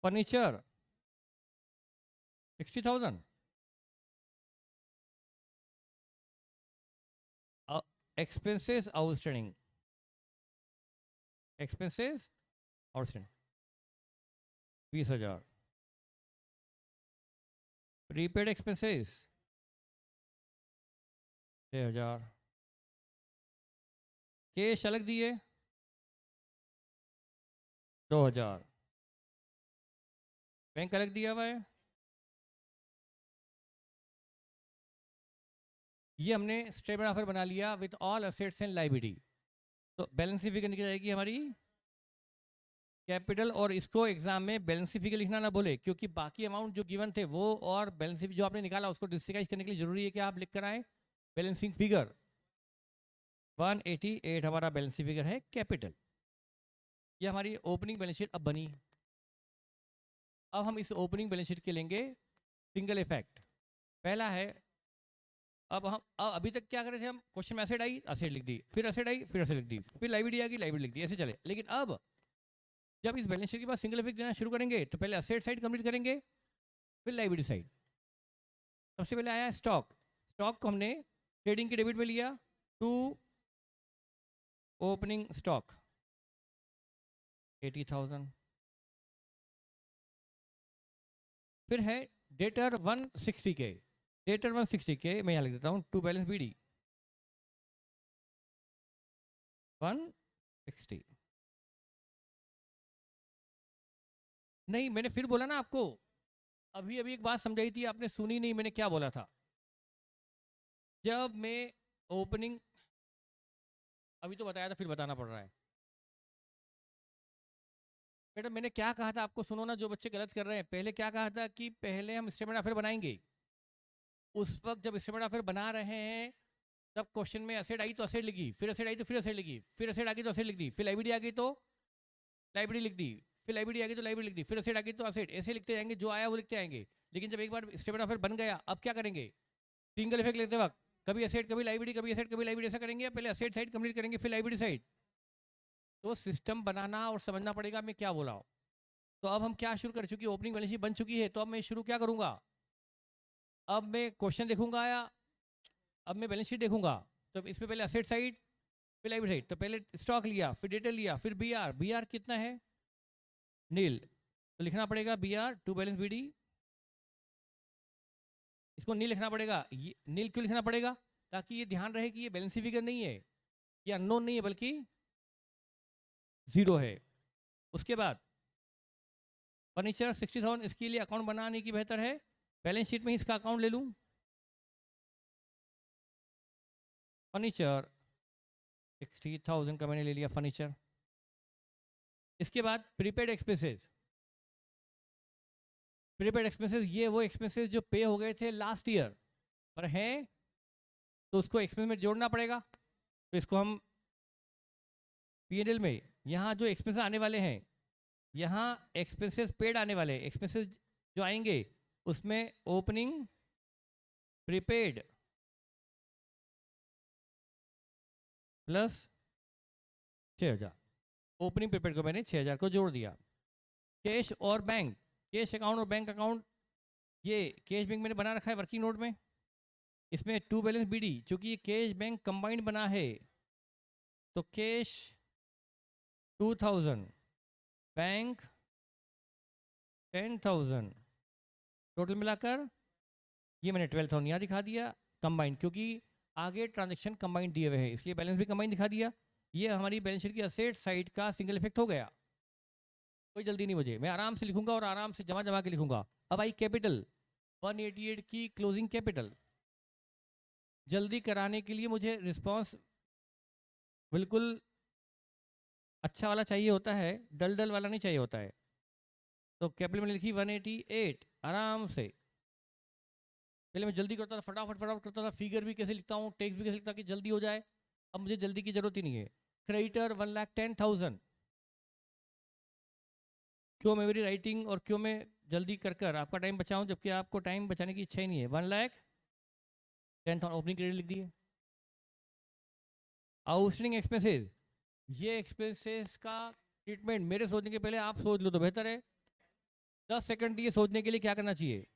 Furniture 60,000। Expenses outstanding, expenses outstanding 20,000। Prepaid expenses 6,000। Cash अलग दिए 2,000। बैंक अलग दिया हुआ है। ये हमने स्टेटमेंट ऑफ बना लिया with all assets and liability. तो बैलेंस शीट फिगर निकल जाएगी हमारी कैपिटल, और इसको एग्जाम में बैलेंस शीट फिगर लिखना ना बोले, क्योंकि बाकी अमाउंट जो गिवन थे वो और बैलेंस शीट जो आपने निकाला उसको डिस्क्राइब करने के लिए जरूरी है कि आप लिख कर आए बैलेंसिंग फिगर। 188 हमारा बैलेंस शीट फिगर है कैपिटल। ये हमारी ओपनिंग बैलेंस शीट अब बनी। अब हम इस ओपनिंग बैलेंस शीट के लेंगे सिंगल इफेक्ट। पहला है, अब अभी तक क्या कर रहे थे हम, क्वेश्चन में एसेट आई एसेट लिख दी, फिर एसेट आई फिर एसेट लिख दी, फिर लाइबिलिटी आ गई लाइबिलिटी लिख दी, ऐसे चले। लेकिन अब जब इस बैलेंस शीट के बाद सिंगल इफेक्ट देना शुरू करेंगे तो पहले असेट साइड कंप्लीट करेंगे, फिर लाइबिलिटी साइड। सबसे पहले आया स्टॉक। स्टॉक को हमने ट्रेडिंग के डेबिट में लिया, टू ओपनिंग स्टॉक 80,000। फिर है डेटर 160 के, डेटर 160 के मैं यहाँ लिख देता हूँ, टू बैलेंस बीडी 160। नहीं, मैंने फिर बोला ना आपको, अभी अभी एक बात समझाई थी आपने, सुनी नहीं मैंने क्या बोला था। जब मैं ओपनिंग, अभी तो बताया था फिर बताना पड़ रहा है। बेटा मैंने क्या कहा था आपको, सुनो ना, जो बच्चे गलत कर रहे हैं। पहले क्या कहा था कि पहले हम स्टेटमेंट ऑफ अफेयर बनाएंगे। उस वक्त जब स्टेटमेंट ऑफ अफेयर बना रहे हैं तब क्वेश्चन में असेट आई तो असेट लिखी, फिर असेट आई तो फिर असेट लिखी, फिर असेट आ गई तो असेट लिख दी, फिर लाइब्रेरी आ गई तो लाइब्रेरी लिख दी, फिर लाइब्रेरी आ गई तो लाइब्रेरी लिख दी, फिर असेट आ गई तो असेट, ऐसे लिखते जाएंगे, जो आया वो लिखते आएंगे। लेकिन जब एक बार स्टेटमेंट ऑफ अफेयर बन गया, अब क्या करेंगे? सिंगल इफेक्ट लेते वक्त कभी असेट कभी लाइब्रेरी, कभी असेट कभी लाइब्रेरी, ऐसा करेंगे, या पहले असेट साइड कंप्लीट करेंगे फिर लाइब्रेरी साइड? तो सिस्टम बनाना और समझना पड़ेगा मैं क्या बोला हूँ। तो अब हम क्या शुरू कर चुकी, ओपनिंग बैलेंस शीट बन चुकी है, तो अब मैं शुरू क्या करूंगा? अब मैं क्वेश्चन देखूंगा या अब मैं बैलेंस शीट देखूंगा? तो इसमें पहले असेट साइड फिर लाइब्रेरी साइड। तो पहले स्टॉक लिया, फिर डेटा लिया, फिर बी आर। बी आर कितना है? नील। तो लिखना पड़ेगा B R to balance B D. इसको नील लिखना पड़ेगा। ये नील क्यों लिखना पड़ेगा? ताकि ये ध्यान रहे कि ये बैलेंस फिगर नहीं है, ये अननोन नहीं है, बल्कि जीरो है। उसके बाद फर्नीचर 60,000, इसके लिए अकाउंट बनाने की बेहतर है बैलेंस शीट में ही इसका अकाउंट ले लूँ। फर्नीचर 60,000 का मैंने ले लिया फर्नीचर। इसके बाद प्रीपेड एक्सपेंसेस। प्रीपेड एक्सपेंसेस ये वो एक्सपेंसेस जो पे हो गए थे लास्ट ईयर पर हैं, तो उसको एक्सपेंस में जोड़ना पड़ेगा। तो इसको हम पीएनएल में, यहाँ जो एक्सपेंसेस आने वाले हैं, यहाँ एक्सपेंसेस पेड आने वाले हैं, एक्सपेंसेस जो आएंगे उसमें opening prepaid plus 6,000। Opening prepaid को मैंने 6,000 को जोड़ दिया। कैश और बैंक, कैश अकाउंट और बैंक अकाउंट, ये कैश बैंक मैंने बना रखा है वर्किंग नोट में। इसमें टू बैलेंस बीडी, चूंकि ये कैश बैंक कंबाइंड बना है, तो कैश 2,000, बैंक 10,000, टोटल मिलाकर ये मैंने 12,000 यहाँ दिखा दिया कंबाइंड, क्योंकि आगे ट्रांजेक्शन कंबाइंड दिए हुए हैं इसलिए बैलेंस भी कंबाइंड दिखा दिया। ये हमारी बैलेंस शीट की असेट साइड का सिंगल इफेक्ट हो गया। कोई जल्दी नहीं मुझे, मैं आराम से लिखूंगा और आराम से जमा जमा के लिखूंगा। अब आई कैपिटल 188 की क्लोजिंग कैपिटल। जल्दी कराने के लिए मुझे रिस्पॉन्स बिल्कुल अच्छा वाला चाहिए होता है, डल डल वाला नहीं चाहिए होता है। तो कैपिटल में लिखी 188 आराम से। पहले मैं जल्दी करता था, फटाफट फटाफट करता था, फिगर भी कैसे लिखता हूँ, टेक्स्ट भी कैसे लिखता कि जल्दी हो जाए। अब मुझे जल्दी की जरूरत ही नहीं है। क्रेडिटर 1,10,000। क्यों मैं मेरी राइटिंग और क्यों मैं जल्दी कर कर आपका टाइम बचाऊं, जबकि आपको टाइम बचाने की इच्छा ही नहीं है। 1,10,000 ओपनिंग क्रेडिट लिख दिए। आउटस्टैंडिंग एक्सपेंसेस, ये एक्सपेंसेस का ट्रीटमेंट मेरे सोचने के पहले आप सोच लो तो बेहतर है। 10 सेकंड दिए सोचने के लिए, क्या करना चाहिए।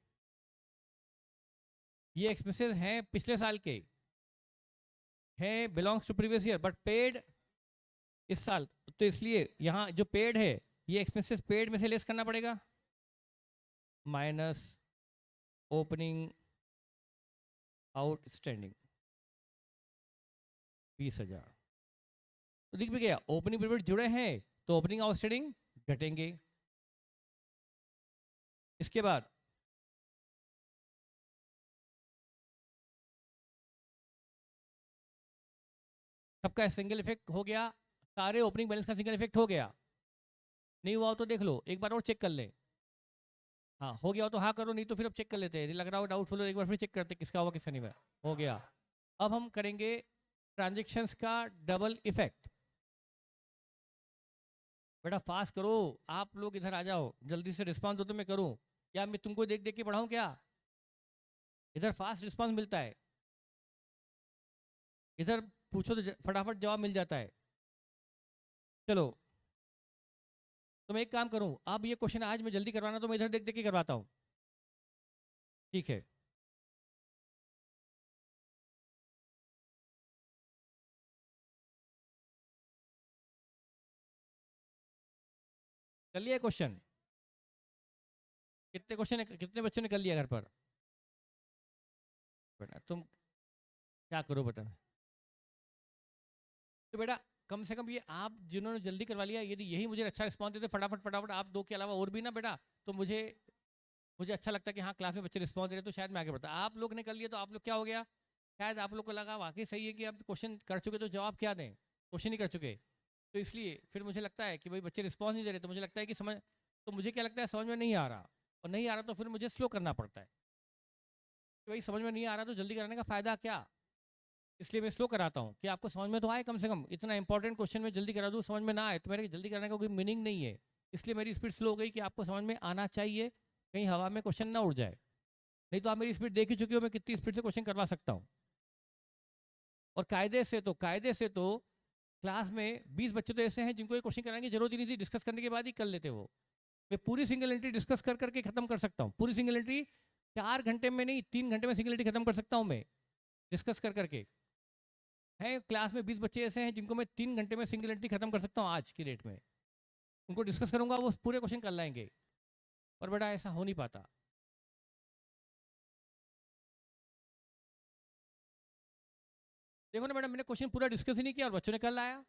ये एक्सपेंसेस हैं पिछले साल के, हैं belongs to previous year but paid इस साल, तो इसलिए यहाँ जो पेड है ये एक्सपेंसेस पेड में से लेस करना पड़ेगा, माइनस ओपनिंग आउटस्टैंडिंग 20,000। तो दिख भी गया ओपनिंग पीरियड जुड़े हैं तो ओपनिंग आउटस्टैंडिंग घटेंगे। इसके बाद सबका सिंगल इफेक्ट हो गया, सारे ओपनिंग बैलेंस का सिंगल इफेक्ट हो गया। नहीं हुआ हो तो देख लो, एक बार और चेक कर ले। हाँ हो गया हो तो हाँ करो, नहीं तो फिर अब चेक कर लेते हैं, लग रहा हो डाउटफुल हो एक बार फिर चेक करते किसका हुआ किसका नहीं हुआ। हो गया। अब हम करेंगे ट्रांजेक्शन्स का डबल इफेक्ट। बेटा फास्ट करो, आप लोग इधर आ जाओ, जल्दी से रिस्पॉन्स दो तो मैं करूँ, या मैं तुमको देख देख के पढ़ाऊँ क्या? इधर फास्ट रिस्पॉन्स मिलता है, इधर पूछो तो फटाफट जवाब मिल जाता है। चलो तो मैं एक काम करूं, अब ये क्वेश्चन आज मैं जल्दी करवाना तो मैं इधर देख देख के करवाता हूं, ठीक है? कर लिया क्वेश्चन? कितने क्वेश्चन, कितने बच्चों ने कर लिया घर पर? बेटा तुम क्या करो बेटा, तो बेटा कम से कम ये आप जिन्होंने जल्दी करवा लिया, यदि यही मुझे अच्छा रिस्पॉन्स देते फटाफट फटाफट, आप दो के अलावा और भी ना बेटा, तो मुझे मुझे अच्छा लगता है कि हाँ क्लास में बच्चे रिस्पॉन्स दे रहे, तो शायद मैं आगे बढ़ता। आप लोग ने कर लिया तो आप लोग क्या हो गया, शायद आप लोग को लगा वाकई सही है कि आप क्वेश्चन कर चुके तो जवाब क्या दें, क्वेश्चन ही कर चुके, तो इसलिए फिर मुझे लगता है कि भाई बच्चे रिस्पॉन्स नहीं दे रहे, तो मुझे लगता है कि समझ, तो मुझे क्या लगता है समझ में नहीं आ रहा, और नहीं आ रहा तो फिर मुझे स्लो करना पड़ता है कि भाई समझ में नहीं आ रहा तो जल्दी कराने का फ़ायदा क्या, इसलिए मैं स्लो कराता हूँ कि आपको समझ में तो आए, कम से कम इतना इंपॉर्टेंट क्वेश्चन में जल्दी करा दूँ, समझ में ना आए तो मेरे जल्दी कराने का कोई मीनिंग नहीं है, इसलिए मेरी स्पीड स्लो हो गई कि आपको समझ में आना चाहिए, कहीं हवा में क्वेश्चन ना उड़ जाए, नहीं तो आप मेरी स्पीड देख ही चुके हो, मैं कितनी स्पीड से क्वेश्चन करवा सकता हूँ। और कायदे से तो क्लास में 20 बच्चे तो ऐसे हैं जिनको ये क्वेश्चन कराने की जरूरत ही नहीं थी, डिस्कस करने के बाद ही कर लेते वो, मैं पूरी सिंगल एंट्री डिस्कस कर करके खत्म कर सकता हूँ, पूरी सिंगल एंट्री 4 घंटे में नहीं 3 घंटे में सिंगल एंट्री खत्म कर सकता हूँ मैं, डिस्कस कर करके। है क्लास में 20 बच्चे ऐसे हैं जिनको मैं 3 घंटे में सिंगल एंट्री खत्म कर सकता हूँ आज की डेट में, उनको डिस्कस करूंगा वो पूरे क्वेश्चन कर लाएंगे, और बेटा ऐसा हो नहीं पाता। देखो ना मैडम, मैंने क्वेश्चन पूरा डिस्कस ही नहीं किया और बच्चों ने कर लाया।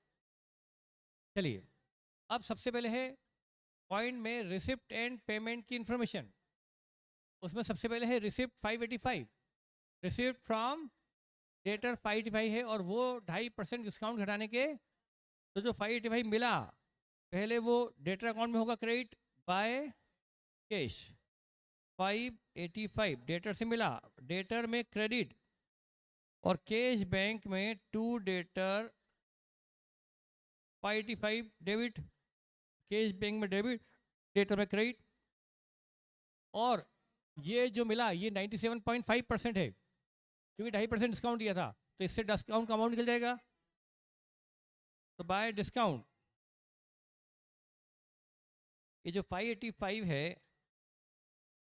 चलिए, अब सबसे पहले है पॉइंट में रिसिप्ट एंड पेमेंट की इंफॉर्मेशन, उसमें सबसे पहले है रिसिप्ट 585, रिसिप्ट फ्रॉम डेटर 585 है, और वो 2.5% डिस्काउंट घटाने के, तो जो 585 मिला पहले वो डेटर अकाउंट में होगा क्रेडिट बाय कैश, 585 डेटर से मिला, डेटर में क्रेडिट, और कैश बैंक में to debtor 585 debit, cash bank में डेबिट, डेटर में क्रेडिट, और ये जो मिला ये 97.5% है, क्योंकि 2.5% डिस्काउंट दिया था, तो इससे डिस्काउंट का अमाउंट निकल जाएगा, तो बाय डिस्काउंट ये जो 585 है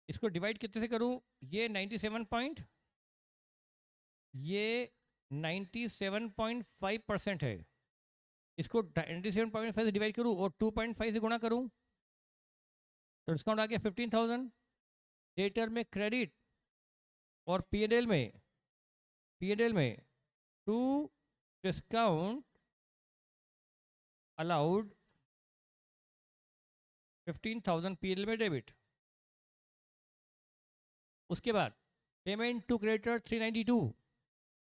इसको डिवाइड कितने से करूं, ये 97 पॉइंट, ये 97.5% है, इसको 97.5 से डिवाइड करूं और 2.5 से गुणा करूं, तो डिस्काउंट आ गया 15,000, डेटर में क्रेडिट, और पीएनएल में टू डिस्काउंट अलाउड 15,000 पीएनएल में डेबिट। उसके बाद पेमेंट टू क्रेडिटर 392,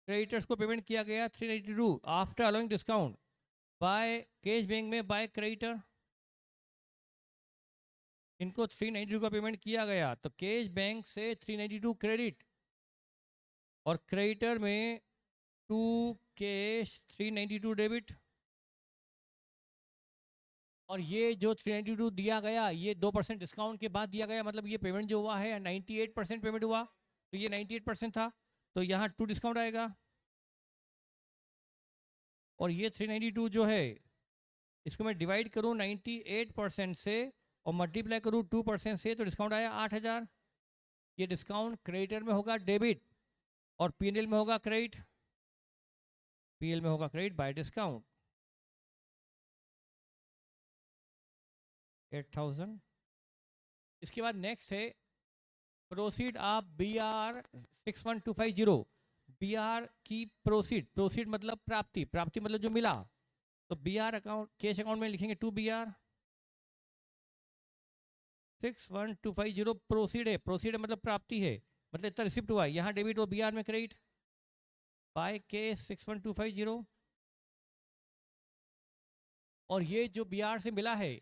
क्रेडिटर्स को पेमेंट किया गया 392 after allowing discount by cash bank में बाय क्रेडिटर, इनको 392 का पेमेंट किया गया, तो कैश बैंक से 392 क्रेडिट, और क्रेडिटर में टू कैश 392 डेबिट, और ये जो 392 दिया गया ये 2% डिस्काउंट के बाद दिया गया, मतलब ये पेमेंट जो हुआ है 98% पेमेंट हुआ, तो ये 98% था, तो यहाँ 2 डिस्काउंट आएगा, और ये 392 जो है इसको मैं डिवाइड करूँ 98% से और मल्टीप्लाई करूँ 2% से, तो डिस्काउंट आया 8,000, ये डिस्काउंट क्रेडिटर में होगा डेबिट, और पीएनएल में होगा क्रेडिट, पीएल में होगा क्रेडिट बाय डिस्काउंट 8,000। इसके बाद नेक्स्ट है प्रोसीड ऑफ BR 61250, BR की प्रोसीड, प्रोसीड मतलब प्राप्ति, प्राप्ति मतलब जो मिला, तो BR अकाउंट कैश अकाउंट में लिखेंगे 2BR 61250 प्रोसीड है, प्रोसीड है मतलब प्राप्ति है, मतलब इतना रिसिप्ट हुआ है, यहाँ डेबिट और BR में क्रेडिट बाय कैश 61250, और ये जो BR से मिला है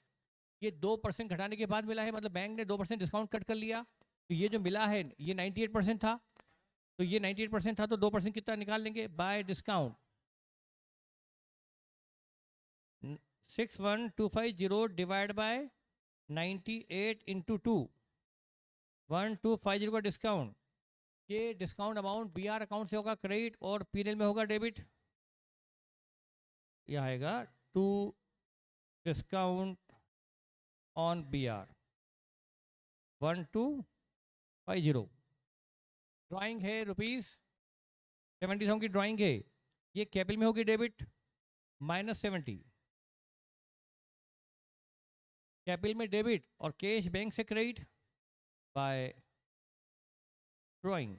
ये 2% घटाने के बाद मिला है, मतलब बैंक ने 2% डिस्काउंट कट कर लिया, तो ये जो मिला है ये 98% था, तो ये 98% था, तो 2% कितना निकाल लेंगे bye discount 61250 divide by 98 into 2, 1250 का डिस्काउंट, ये डिस्काउंट अमाउंट BR अकाउंट से होगा क्रेडिट और पीएनएल में होगा डेबिट, यह आएगा to discount on BR 1250। Drawing है ₹70,000 की ड्राइंग है, ये कैपिटल में होगी डेबिट -70, कैपिटल में डेबिट और कैश बैंक से क्रेडिट बाय ड्राइंग।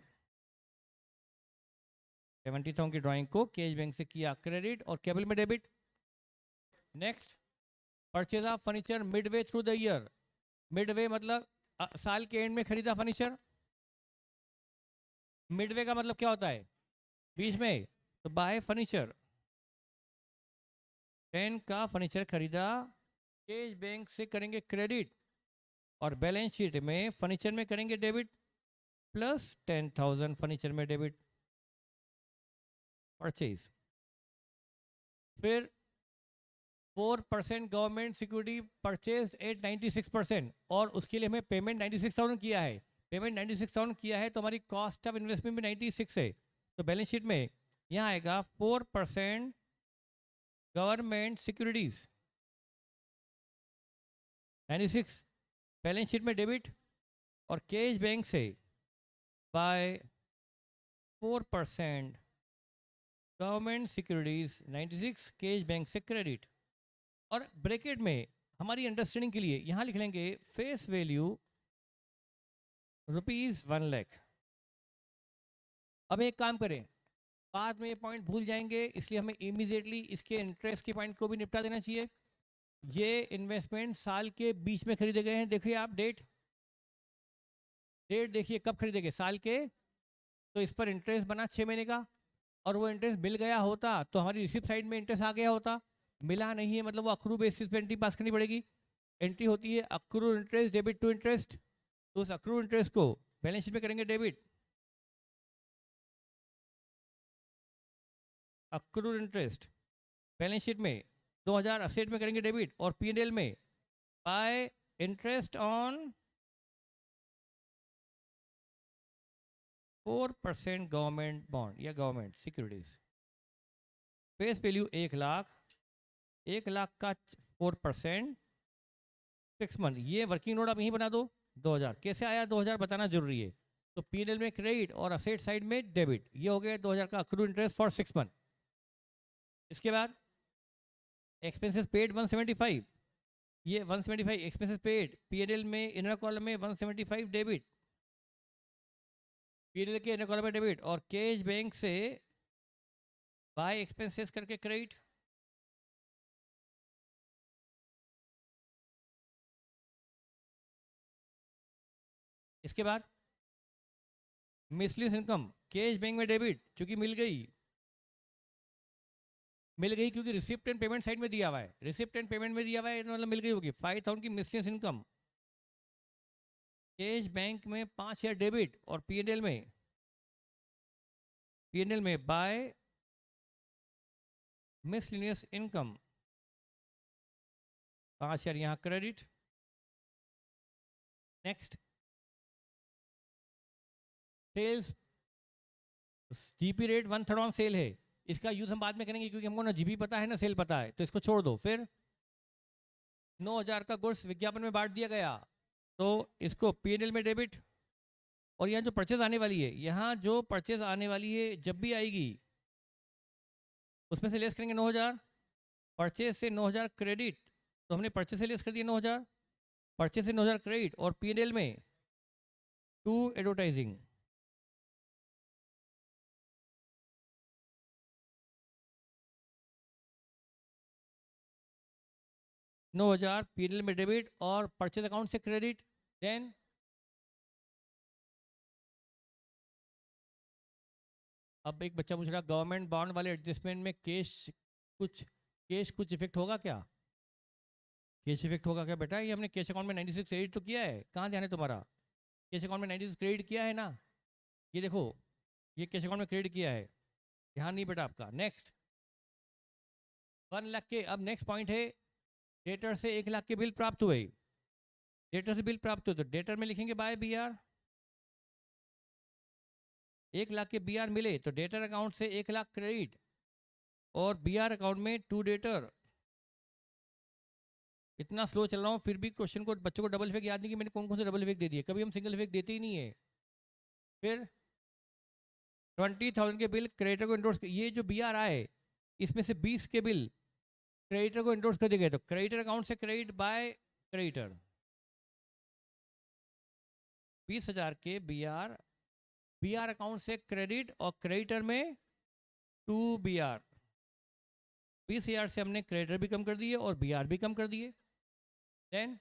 70,000 की ड्राइंग को कैश बैंक से किया क्रेडिट और कैपिटल में debit. Next, purchase of furniture Midway through the year. Midway मतलब साल के एंड में खरीदा फर्नीचर। मिडवे का मतलब क्या होता है? बीच में। तो बाय फर्नीचर 10 का फर्नीचर खरीदा, कैश बैंक से करेंगे क्रेडिट और बैलेंस शीट में फर्नीचर में करेंगे डेबिट प्लस 10,000 फर्नीचर में डेबिट परचेज। फिर 4% गवर्नमेंट सिक्योरिटी परचेज एट 96%, और उसके लिए हमें पेमेंट 96,000 किया है। पेमेंट 96,000 किया है तो हमारी कॉस्ट ऑफ इन्वेस्टमेंट भी 96 है। तो बैलेंस शीट में यहाँ आएगा 4% गवर्नमेंट सिक्योरिटीज 96, बैलेंस शीट में डेबिट और कैश बैंक से by 4% government securities 96, cash bank से क्रेडिट। और ब्रैकेट में हमारी अंडरस्टैंडिंग के लिए यहाँ लिख लेंगे फेस वैल्यू ₹1,00,000। अब एक काम करें, बाद में ये पॉइंट भूल जाएंगे, इसलिए हमें इमीडिएटली इसके इंटरेस्ट के पॉइंट को भी निपटा देना चाहिए। ये इन्वेस्टमेंट साल के बीच में खरीदे गए हैं। देखिए आप डेट देखिए कब खरीदे गए, साल के। तो इस पर इंटरेस्ट बना 6 महीने का, और वो इंटरेस्ट मिल गया होता तो हमारी रिसिप्ट साइड में इंटरेस्ट आ गया होता। मिला नहीं है मतलब वो अक्रू बेसिस पे एंट्री पास करनी पड़ेगी। एंट्री होती है accrue interest debit to interest, तो उस अक्रू इंटरेस्ट को बैलेंस शीट में करेंगे debit. Accrued interest balance sheet में 2000 असेट में करेंगे डेबिट, और P&L में by interest on 4% government bond या गवर्नमेंट सिक्योरिटीज। फेस वैल्यू 1,00,000, 1,00,000 का 4% 6 मंथ। ये वर्किंग नोट आप यहीं बना दो। 2000 कैसे आया, 2000 बताना जरूरी है। तो P&L में क्रेडिट और असेट साइड में डेबिट, ये हो गया 2000 का अक्रूड इंटरेस्ट फॉर 6 मंथ। इसके बाद एक्सपेंसेस पेड 175, ये 175 एक्सपेंसेस पेड, P&L में इनर कॉलम में 175 डेबिट, P&L के इनर कॉलम में डेबिट, और कैश बैंक से बाय एक्सपेंसेस करके क्रेडिट। इसके बाद मिसलियस इनकम कैश बैंक में डेबिट, चूंकि मिल गई क्योंकि रिसिप्ट एंड पेमेंट साइड में दिया हुआ है, रिसिप्ट एंड पेमेंट में दिया हुआ है मतलब मिल गई होगी। 5,000 की मिसलियस इनकम कैश बैंक में 5,000 डेबिट, और P&L में बाय मिसलिनियस इनकम 5,000 यहाँ credit. Next, sales GP rate 1/3 on sale है। इसका यूज हम बाद में करेंगे क्योंकि हमको ना जीपी पता है ना सेल पता है, तो इसको छोड़ दो। फिर 9,000 का गुड्स विज्ञापन में बांट दिया गया, तो इसको P&L में डेबिट। और यहाँ जो परचेज आने वाली है, यहाँ जो परचेज आने वाली है जब भी आएगी उसमें से लेस करेंगे 9,000, परचेज से 9,000 क्रेडिट, तो हमने परचेज से लेस कर दिया 9,000, परचेज से 9,000 क्रेडिट, और P&L में टू एडवर्टाइजिंग 9,000 P&L में डेबिट और परचेज अकाउंट से क्रेडिट। देन अब एक बच्चा पूछ रहा गवर्नमेंट बॉन्ड वाले एडजस्टमेंट में कुछ इफेक्ट होगा क्या? कैश इफेक्ट होगा क्या बेटा? ये हमने कैश अकाउंट में 96 क्रेडिट तो किया है, कहाँ ध्यान है तुम्हारा? कैश अकाउंट में 96 क्रेडिट किया है ना, ये देखो, ये कैश अकाउंट में क्रेडिट किया है, ध्यान नहीं बेटा आपका। नेक्स्ट 1,00,000 के, अब नेक्स्ट पॉइंट है, डेटर से 1,00,000 के बिल प्राप्त हुए। डेटर से बिल प्राप्त हुए तो डेटर में लिखेंगे बाय BR। 1,00,000 के BR मिले तो डेटर अकाउंट से 1,00,000 क्रेडिट, और BR अकाउंट में टू डेटर इतना स्लो चल रहा हूँ फिर भी क्वेश्चन को बच्चों को डबल इफेक्ट याद नहीं कि मैंने कौन कौन से डबल इफेक्ट दे दिए, कभी हम सिंगल इफेक्ट देते ही नहीं है। फिर 20,000 के बिल क्रेडिटर को इंडोर्स, ये जो बी आर आए इसमें से 20 के बिल क्रेडिटर को इंडोर्स कर दिए गए, तो क्रेडिटर अकाउंट से क्रेडिट बाय क्रेडिटर 20,000 के बी आर अकाउंट से क्रेडिट और क्रेडिटर में 2 BR, 20,000 से हमने क्रेडिटर भी कम कर दिए और बी आर भी कम कर दिए। देन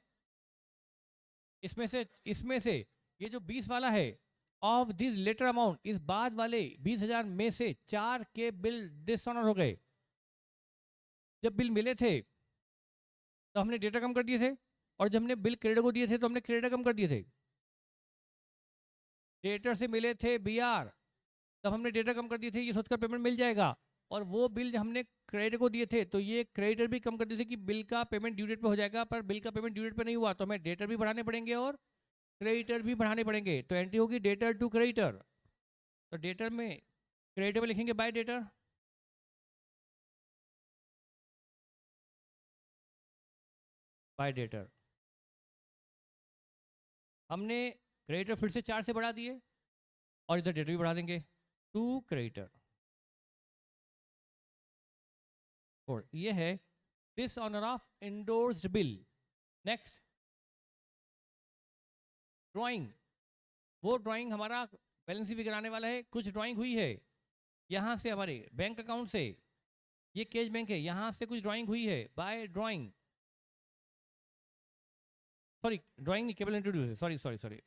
इसमें से ये जो 20 वाला है, ऑफ दिस लेटर अमाउंट, इस बाद वाले 20,000 में से 4 के बिल डिसऑनर हो गए। जब बिल मिले थे तो हमने डेटा कम कर दिए थे, और जब हमने बिल क्रेडिटर को दिए थे तो हमने क्रेडिटर कम कर दिए थे। डेटर से मिले थे बी आर, तब हमने डेटा कम कर दिए थे, ये सोचकर पेमेंट मिल जाएगा। और वो बिल जो हमने क्रेडिटर को दिए थे तो ये क्रेडिटर भी कम कर दिए थे कि बिल का पेमेंट ड्यू डेट पे हो जाएगा, पर बिल का पेमेंट ड्यू डेट पे नहीं हुआ तो हमें डेटर भी बढ़ाने पड़ेंगे और क्रेडिटर भी बढ़ाने पड़ेंगे। तो एंट्री होगी डेटर टू क्रेडिटर। तो डेटर में क्रेडिटर में लिखेंगे बाय डेटर, बाय डेटर। हमने क्रेडिटर फिर से 4 से बढ़ा दिए और इधर डेटर भी बढ़ा देंगे टू क्रेडिटर। और ये है dishonour of endorsed bill. Next drawing, वो ड्राइंग हमारा बैलेंस शीट आने वाला है। कुछ ड्राइंग हुई है यहाँ से हमारे बैंक अकाउंट से, ये केज बैंक है, यहाँ से कुछ ड्राइंग हुई है बाय ड्राइंग, सॉरी ड्राइंग नहीं, केबल इंट्रोड्यूस है, sorry sorry sorry,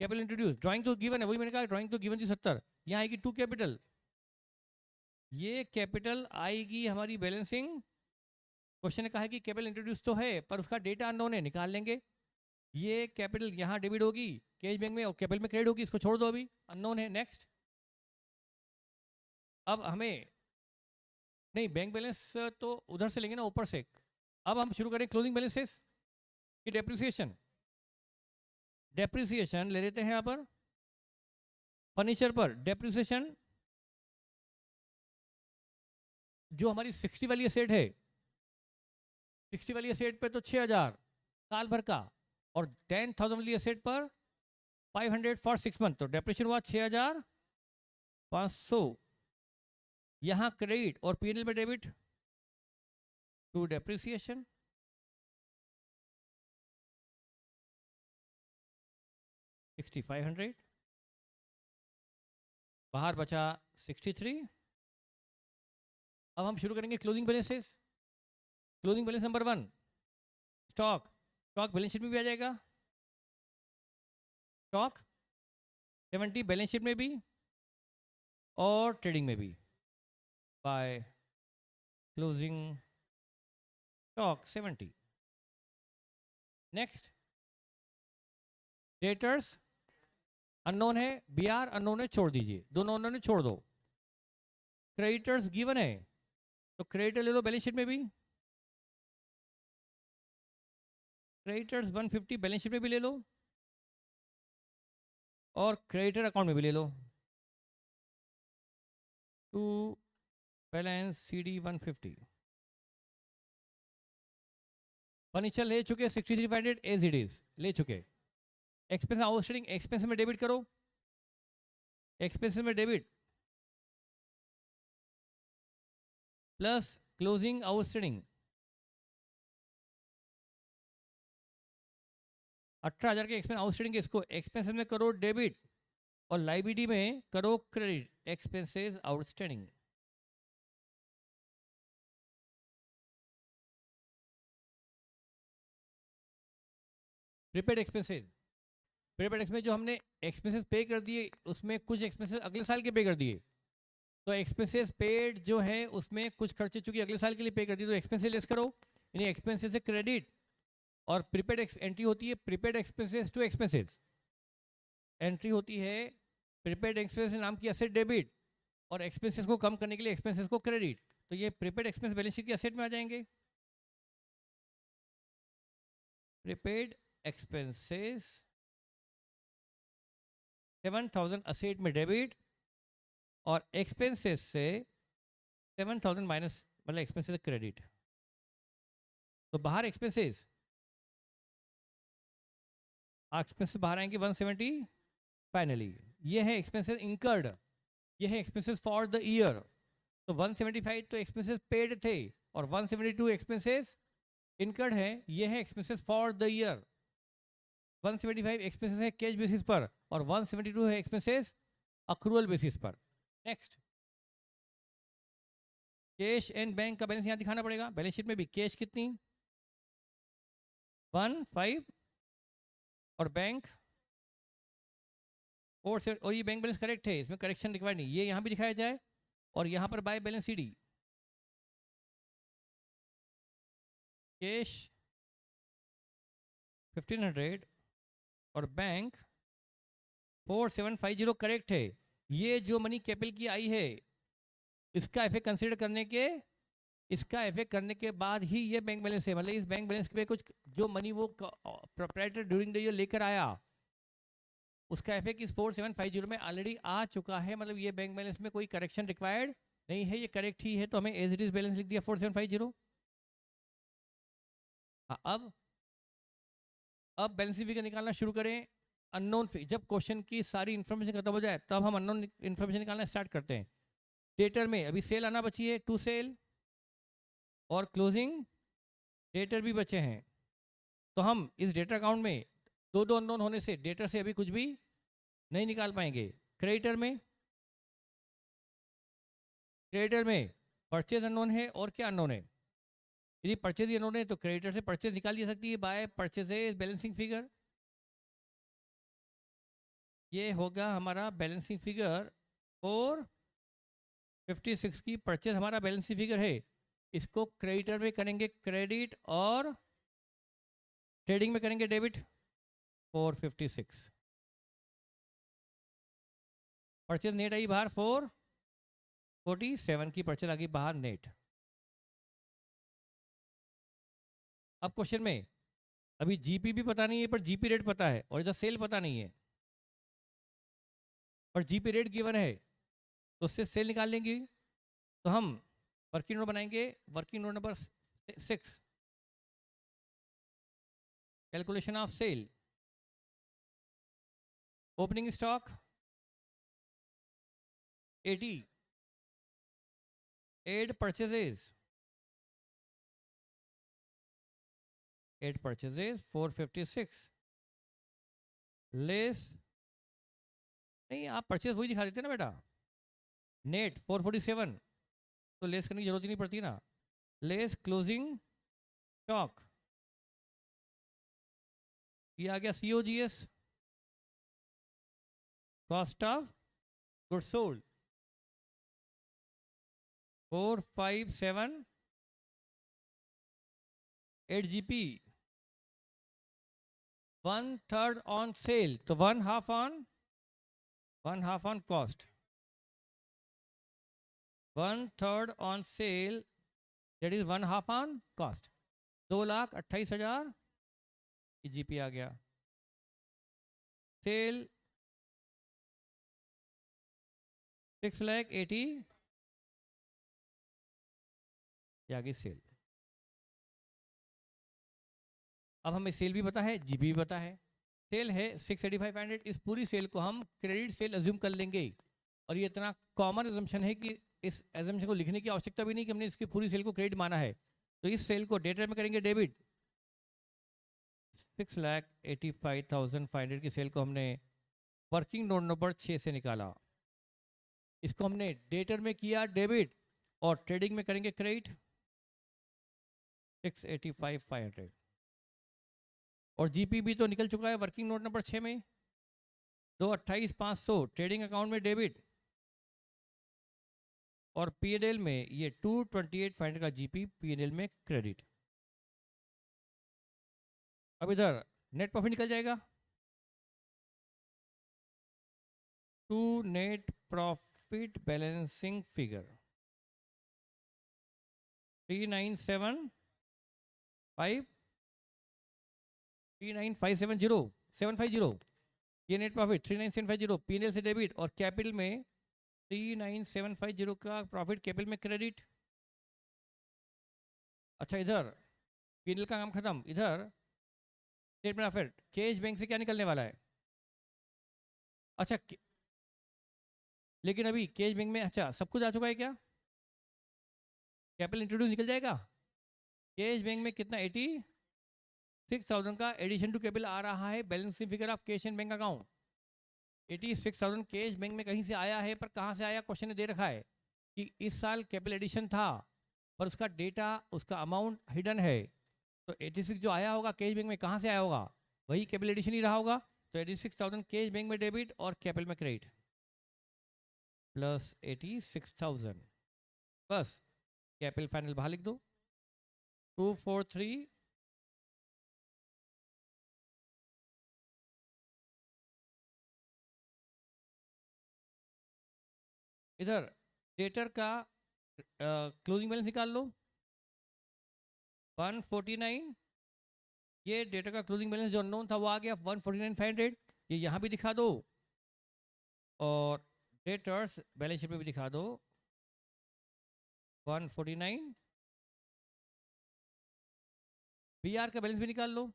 cable introduce. Drawing तो गिवन है, वही मैंने कहा ड्राइंग तो गिवन थी 70, यहाँ आएगी 2 कैपिटल, ये कैपिटल आएगी हमारी बैलेंसिंग। क्वेश्चन ने कहा है कि कैपिटल इंट्रोड्यूस तो है पर उसका डेटा अननोन है, निकाल लेंगे। ये कैपिटल यहाँ डेबिट होगी कैश बैंक में और कैपिटल में क्रेडिट होगी, इसको छोड़ दो अभी, अननोन है। नेक्स्ट, अब हमें नहीं, बैंक बैलेंस तो उधर से लेंगे ना ऊपर से। अब हम शुरू करें क्लोजिंग बैलेंसेस की डेप्रिसिएशन। डेप्रिसिएशन ले लेते हैं यहाँ पर फर्नीचर पर डेप्रिसिएशन, जो हमारी 60 वाली एसेट है, 60 वाली एसेट पे तो 6,000 साल भर का, और 10,000 वाली एसेट पर 500 फॉर 6 मंथ, तो डेप्रिसिएशन हुआ 6,500। यहाँ क्रेडिट और पीएनएल में डेबिट टू डेप्रिसिएशन, $6,500, बाहर बचा 63। अब हम शुरू करेंगे closing balances. Closing balance number 1 stock, stock balance sheet में भी आ जाएगा, स्टॉक 70 बैलेंस शीट में भी और ट्रेडिंग में भी by closing stock 70। Next debtors unknown है, बी आर अननोन है, छोड़ दीजिए, दोनों अननोन है, छोड़ दो। क्रेडिटर्स गिवन है तो क्रेडिटर ले लो बैलेंस शीट में भी, क्रेडिटर्स 150 बैलेंस शीट में भी ले लो और क्रेडिटर अकाउंट में भी ले लो, to balance C D 150। Furniture ले चुके 63,500 एज इट इज ले चुके। एक्सपेंस आउटस्टैंडिंग, एक्सपेंस में डेबिट करो, एक्सपेंस में डेबिट प्लस क्लोजिंग आउटस्टैंडिंग 18,000 के एक्सपेंस आउटस्टैंडिंग, इसको एक्सपेंस में करो डेबिट और लाइबिलिटी में करो credit, expenses outstanding. Prepaid expenses, prepaid expense जो हमने एक्सपेंसेस पे कर दिए उसमें कुछ एक्सपेंसेस अगले साल के पे कर दिए, तो एक्सपेंसेस पेड जो है उसमें कुछ खर्चे चूंकि अगले साल के लिए पे कर दिए तो एक्सपेंसेस लेस करो, यानी एक्सपेंसेस से क्रेडिट। और प्रीपेड एंट्री होती है prepaid expenses to expenses, entry होती है प्रीपेड एक्सपेंस नाम की एसेट डेबिट और एक्सपेंसेस को कम करने के लिए एक्सपेंसेस को क्रेडिट, तो ये प्रीपेड एक्सपेंस बैलेंस शीट की एसेट में आ जाएंगे। प्रीपेड एक्सपेंसेस 7,000 असेट में डेबिट और एक्सपेंसेस से 7,000 माइनस, मतलब एक्सपेंसेस क्रेडिट। तो बाहर एक्सपेंसेस बाहर आएंगे 170 फाइनली। ये है एक्सपेंसेस इंकर्ड, ये है एक्सपेंसेस फॉर द ईयर। तो 175 तो एक्सपेंसेस पेड थे और 172 एक्सपेंसेस इनकर्ड है, ये है expenses for the year. 175 expenses है कैश बेसिस पर और 172 है एक्सपेंसेस अक्रूवल बेसिस पर। नेक्स्ट, कैश एंड बैंक का बैलेंस यहाँ दिखाना पड़ेगा। बैलेंस शीट में भी कैश कितनी 15 और बैंक और ये बैंक बैलेंस करेक्ट है, इसमें करेक्शन रिक्वायर्ड नहीं, ये यहाँ भी दिखाया जाए और यहाँ पर बाय बैलेंस सीडी कैश 1500 और बैंक 4750 करेक्ट है। ये जो मनी कैपिटल की आई है इसका इफेक्ट कंसीडर करने के इसका इफेक्ट करने के बाद ही ये बैंक बैलेंस है। मतलब इस बैंक बैलेंस पे कुछ जो मनी वो प्रोप्राइटर ड्यूरिंग द ईयर लेकर आया उसका इफेक्ट इस 4750 में ऑलरेडी आ चुका है। मतलब ये बैंक बैलेंस में कोई करेक्शन रिक्वायर्ड नहीं है, ये करेक्ट ही है, तो हमें एज इट इज बैलेंस लिख दिया 4750। अब बैलेंस फिगर निकालना शुरू करें। अननोन जब क्वेश्चन की सारी इन्फॉर्मेशन खत्म हो जाए तब हम अननोन इन्फॉर्मेशन निकालना स्टार्ट करते हैं। डेटर में अभी सेल आना बची है, टू सेल और क्लोजिंग डेटर भी बचे हैं। तो हम इस डेटर अकाउंट में दो दो अननोन होने से डेटर से अभी कुछ भी नहीं निकाल पाएंगे। क्रेडिटर में परचेज अननोन है और क्या अननोन है। यदि परचेज ही अननोन है तो क्रेडिटर से परचेज निकाली जा सकती है बाय परचेजेज बैलेंसिंग फिगर। ये होगा हमारा बैलेंसिंग फिगर 456 की परचेज हमारा बैलेंसिंग फिगर है। इसको क्रेडिटर में करेंगे क्रेडिट और ट्रेडिंग में करेंगे डेबिट। 456 परचेज नेट आई बाहर, 447 की परचेज आ गई बाहर नेट। अब क्वेश्चन में अभी जीपी भी पता नहीं है पर जीपी रेट पता है और इधर सेल पता नहीं है और जीपी रेट गिवन है तो उससे सेल निकाल लेंगे। तो हम वर्किंग नोट बनाएंगे, working note number 6, calculation of sale. Opening stock 80, add purchases 456 less, नहीं आप परचेज वही दिखा देते ना बेटा, नेट 447 तो लेस करने की जरूरत ही नहीं पड़ती ना। लेस क्लोजिंग स्टॉक, ये आ गया COGS cost of good sold 457 8GP 1/3 on cell तो 1/2 on cost, 1/3 on cell that is 1/2 on cost. 2,28,000 GP आ गया। सेल 6,80,000 आ गई सेल। अब हमें सेल भी पता है, जीपी भी पता है। सेल है 685,500, इस पूरी सेल को हम क्रेडिट सेल अज्यूम कर लेंगे और ये इतना कॉमन एजम्पशन है कि इस एजम्पशन को लिखने की आवश्यकता भी नहीं कि हमने इसकी पूरी सेल को क्रेडिट माना है। तो इस सेल को डेटर में करेंगे डेबिट। 6,85,500 की सेल को हमने वर्किंग नोट नंबर 6 से निकाला, इसको हमने डेटर में किया डेबिट और ट्रेडिंग में करेंगे क्रेडिट 685,500 और जीपी भी तो निकल चुका है वर्किंग नोट नंबर 6 में। 228,500 ट्रेडिंग अकाउंट में डेबिट और पीएनएल में ये 228,500 का जीपी पीएनएल में क्रेडिट। अब इधर नेट प्रॉफिट निकल जाएगा, to net profit balancing figure 39750 ये नेट प्रॉफिट 39750 पीएनएल से डेबिट और कैपिटल में 39750 का प्रॉफिट कैपिटल में क्रेडिट। अच्छा इधर पीएनएल का काम खत्म। इधर statement of affair, cash bank से क्या निकलने वाला है? अच्छा लेकिन अभी केज बैंक में अच्छा सब कुछ आ चुका है क्या? कैपिटल इंट्रोड्यूस निकल जाएगा। केज बैंक में कितना 86,000 का एडिशन टू कैपिटल आ रहा है balance figure of cash and bank account. 86,000 cash bank में कहीं से आया है, पर कहाँ से आया क्वेश्चन ने दे रखा है कि इस साल कैपिटल एडिशन था, पर उसका डेटा उसका अमाउंट हिडन है। तो 86 जो आया होगा कैश बैंक में कहाँ से आया होगा? वही कैपिटल एडिशन ही रहा होगा। तो 86,000 कैश बैंक में डेबिट और कैपिटल में क्रेडिट प्लस 86,000, बस कैपिटल फाइनल बाहर लिख दो 243। इधर डेटर का क्लोजिंग बैलेंस निकाल लो 149। ये डेटर का क्लोजिंग बैलेंस जो अननोन था वो आ गया 149,500। ये यहाँ भी दिखा दो और डेटर्स बैलेंस शीट में भी दिखा दो 149। बीआर का बैलेंस भी निकाल लो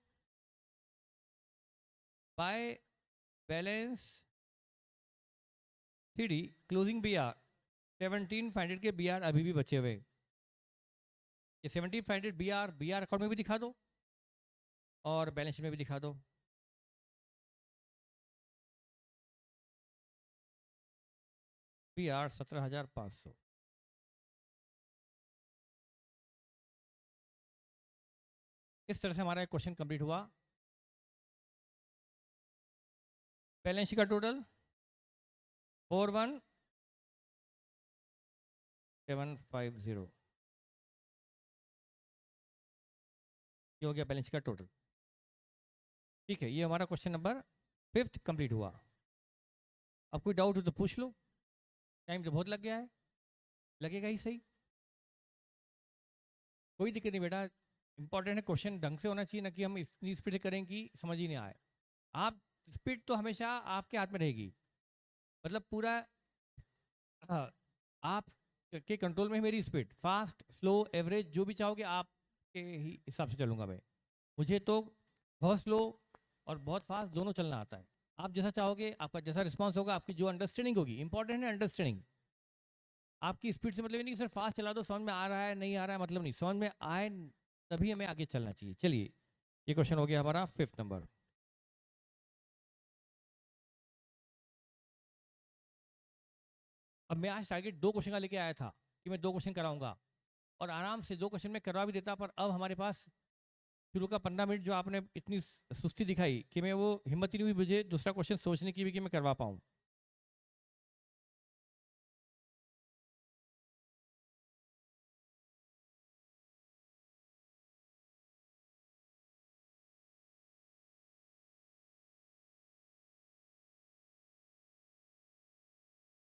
by balance c d closing BR 17,500 के बीआर अभी भी बचे हुए। ये 17,500 बीआर बीआर अकाउंट में भी दिखा दो और बैलेंस शीट में भी दिखा दो। बीआर 17,500। इस तरह से हमारा एक क्वेश्चन कंप्लीट हुआ। बैलेंस शीट का टोटल 41,750। ये हो गया बैलेंस शीट का टोटल। ठीक है, ये हमारा क्वेश्चन नंबर 5 कंप्लीट हुआ। अब कोई डाउट हो तो पूछ लो। टाइम तो बहुत लग गया है, लगेगा ही सही। कोई दिक्कत नहीं बेटा, इंपॉर्टेंट है क्वेश्चन ढंग से होना चाहिए, ना कि हम इतनी स्पीड से करें कि समझ ही नहीं आए। आप स्पीड तो हमेशा आपके हाथ में रहेगी, मतलब पूरा हाँ, आप के कंट्रोल में है मेरी स्पीड। फास्ट स्लो एवरेज जो भी चाहोगे आपके ही हिसाब से चलूंगा मैं। मुझे तो बहुत स्लो और बहुत फास्ट दोनों चलना आता है। आप जैसा चाहोगे, आपका जैसा रिस्पांस होगा, आपकी जो अंडरस्टैंडिंग होगी, इंपॉर्टेंट है अंडरस्टैंडिंग। आपकी स्पीड से मतलब ये नहीं कि सिर्फ फास्ट चला दो, समझ में आ रहा है नहीं आ रहा है मतलब नहीं, समझ में आए तभी हमें आगे चलना चाहिए। चलिए, ये क्वेश्चन हो गया हमारा 5th नंबर। अब मैं आज टारगेट 2 क्वेश्चन का लेके आया था कि मैं 2 क्वेश्चन कराऊंगा, और आराम से 2 क्वेश्चन में करवा भी देता, पर अब हमारे पास शुरू का 15 मिनट जो आपने इतनी सुस्ती दिखाई कि मैं वो हिम्मत ही नहीं हुई मुझे दूसरा क्वेश्चन सोचने की भी कि मैं करवा पाऊँ।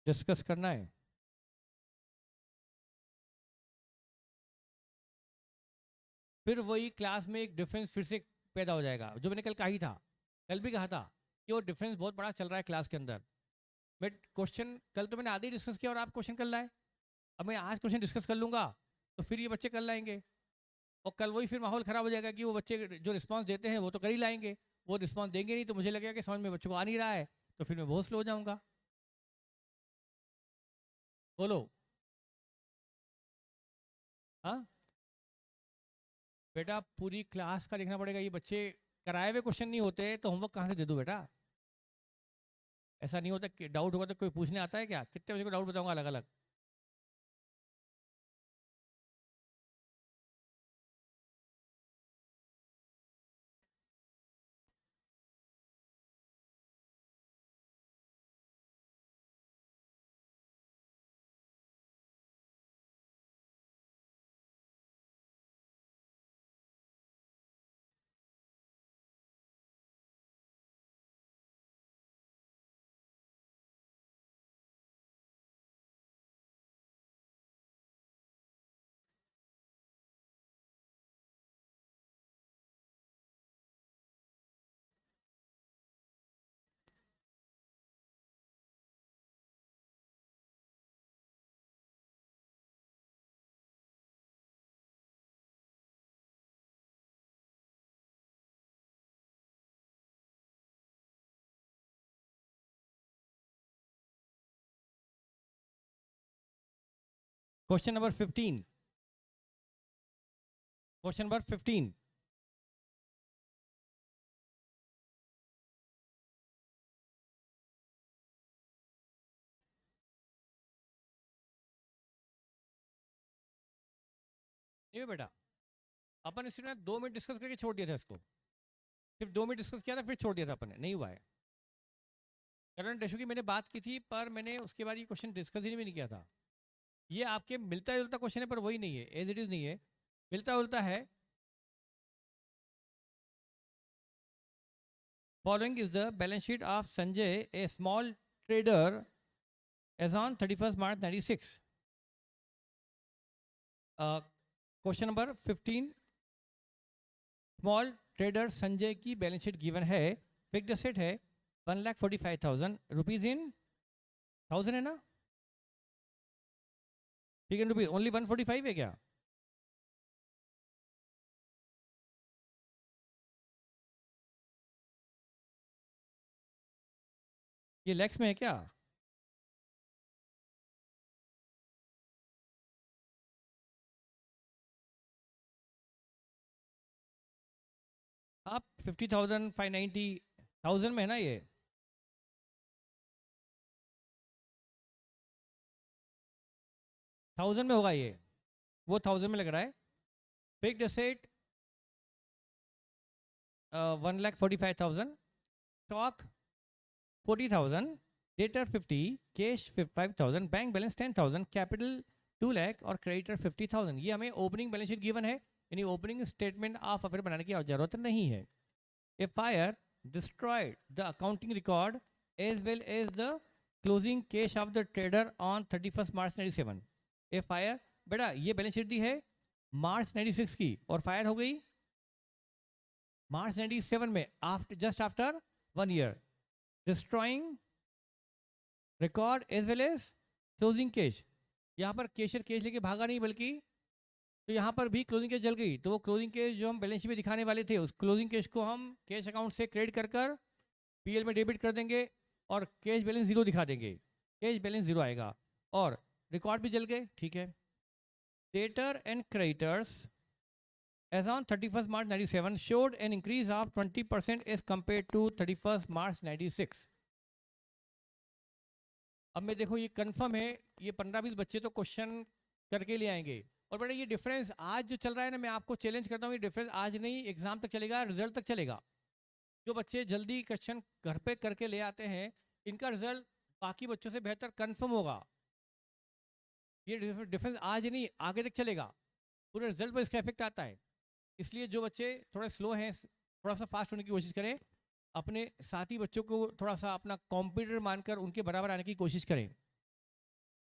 डिस्कस करना है। फिर वही क्लास में एक डिफरेंस फिर से पैदा हो जाएगा, जो मैंने कल कहा ही था, कल भी कहा था कि वो डिफरेंस बहुत बड़ा चल रहा है क्लास के अंदर। मैं क्वेश्चन कल तो मैंने आधे ही डिस्कस किया और आप क्वेश्चन कर लाए। अब मैं आज क्वेश्चन डिस्कस कर लूंगा तो फिर ये बच्चे कर लाएंगे, और कल वही फिर माहौल खराब हो जाएगा कि वो बच्चे जो रिस्पांस देते हैं वो तो कर ही लाएंगे, वो रिस्पांस देंगे नहीं तो मुझे लगेगा कि समझ में बच्चों को आ नहीं रहा है, तो फिर मैं बहुत स्लो हो जाऊंगा। बोलो। हाँ बेटा, पूरी क्लास का देखना पड़ेगा। ये बच्चे कराए हुए क्वेश्चन नहीं होते तो होमवर्क कहाँ से दे दूँ बेटा? ऐसा नहीं होता कि डाउट होगा तो कोई पूछने आता है क्या? कितने बजे को डाउट बताऊंगा अलग अलग? क्वेश्चन नंबर 15, क्वेश्चन नंबर 15, ये बेटा अपन इसी में 2 मिनट डिस्कस करके छोड़ दिया था इसको, सिर्फ 2 मिनट डिस्कस किया था फिर छोड़ दिया था अपन ने, नहीं हुआ है। करंट रेशो की मैंने बात की थी पर मैंने उसके बाद ये क्वेश्चन डिस्कस ही नहीं किया था। ये आपके मिलता जुलता क्वेश्चन है पर वही नहीं है, एज इट इज नहीं है, मिलता जुलता है। Following is the balance sheet of Sanjay a small trader as on 31 March 96। Question number 15, small trader Sanjay की बैलेंस शीट गिवन है, फिक्स्ड एसेट है 1,45,000 रुपीज इन 1000 है ना, ठीक है रुपीज ओनली 145 है क्या? ये लैक्स में है क्या? आप 50,000 590,000 में है ना ये? थाउजेंड में होगा ये, वो 1000 में लग रहा है। Fixed asset 1,45,000, stock 40,000, debtor 50, cash 5,000, bank balance 10,000, capital 2 lakh और क्रेडिटर 50,000। ये हमें ओपनिंग बैलेंस शीट गिवन है, यानी ओपनिंग स्टेटमेंट ऑफ अफेयर बनाने की जरूरत नहीं है। A fire destroyed the accounting record as well as the closing cash of the trader on 31 March 97। A fire, बेटा ये बैलेंस शीट दी है मार्च 96 की और फायर हो गई मार्च 97 में, after just after 1 year, destroying record as well as closing cash. यहाँ पर कैशियर कैश लेके भागा नहीं, बल्कि तो यहाँ पर भी क्लोजिंग कैश जल गई, तो वो क्लोजिंग कैश जो हम बैलेंस शीट में दिखाने वाले थे उस क्लोजिंग कैश को हम कैश अकाउंट से क्रेडिट कर पीएल में डेबिट कर देंगे और कैश बैलेंस जीरो दिखा देंगे, कैश बैलेंस जीरो आएगा और रिकॉर्ड भी जल गए, ठीक है। Debtor and creditors as on 31st March 97 showed an increase of 20% as compared to 31st March 96। अब मैं देखो ये कंफर्म है, ये 15-20 बच्चे तो क्वेश्चन करके ले आएंगे। और बेटा ये डिफरेंस आज जो चल रहा है ना, मैं आपको चैलेंज करता हूँ, ये डिफरेंस आज नहीं एग्जाम तक चलेगा, रिजल्ट तक चलेगा। जो बच्चे जल्दी क्वेश्चन घर पे करके ले आते हैं इनका रिजल्ट बाकी बच्चों से बेहतर कंफर्म होगा। ये डिफरेंस आज नहीं आगे तक चलेगा, पूरे रिजल्ट पर इसका इफेक्ट आता है। इसलिए जो बच्चे थोड़े स्लो हैं थोड़ा सा फास्ट होने की कोशिश करें, अपने साथी बच्चों को थोड़ा सा अपना कॉम्पिटिटर मानकर उनके बराबर आने की कोशिश करें।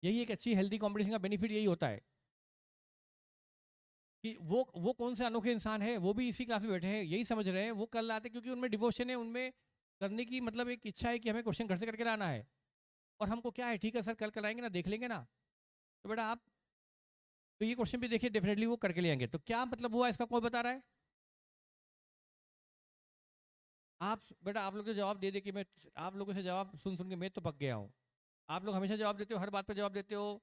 यही एक अच्छी हेल्दी कॉम्पिटिशन का बेनिफिट यही होता है कि वो कौन से अनोखे इंसान है, वो भी इसी क्लास में बैठे हैं, यही समझ रहे हैं, वो कल आते क्योंकि उनमें डिवोशन है, उनमें करने की मतलब एक इच्छा है कि हमें क्वेश्चन घर से करके लाना है। और हमको क्या है, ठीक है सर कल कराएंगे ना, देख लेंगे ना, तो बेटा आप तो ये क्वेश्चन भी देखिए डेफिनेटली वो करके ले आएंगे। तो क्या मतलब हुआ इसका, कोई बता रहा है? आप बेटा आप लोग तो जवाब दे दे कि मैं आप लोगों से जवाब सुन सुन के मैं तो पक गया हूँ। आप लोग हमेशा जवाब देते हो, हर बात पर जवाब देते हो,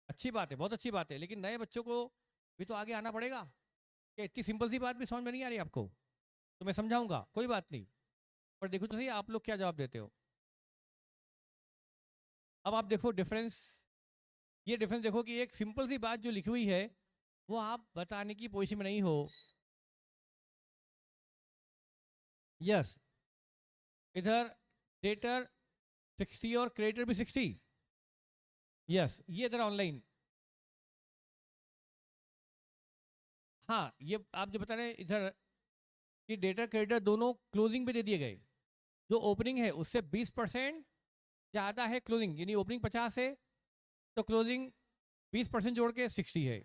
अच्छी बात है, बहुत अच्छी बात है, लेकिन नए बच्चों को भी तो आगे आना पड़ेगा। क्या इतनी सिंपल सी बात भी समझ में नहीं आ रही आपको? तो मैं समझाऊंगा, कोई बात नहीं, पर देखो तो सही आप लोग क्या जवाब देते हो। अब आप देखो डिफरेंस, ये डिफरेंस देखो कि एक सिंपल सी बात जो लिखी हुई है वो आप बताने की पोजीशन में नहीं हो। यस, इधर डेटर 60 और क्रेडिटर भी 60। यस, ये इधर ऑनलाइन, हाँ ये आप जो बता रहे हैं इधर कि डेटर क्रेडिटर दोनों क्लोजिंग पे दे दिए गए। जो ओपनिंग है उससे 20% ज़्यादा है क्लोजिंग, यानी ओपनिंग 50 है तो क्लोजिंग 20% जोड़ के 60 है।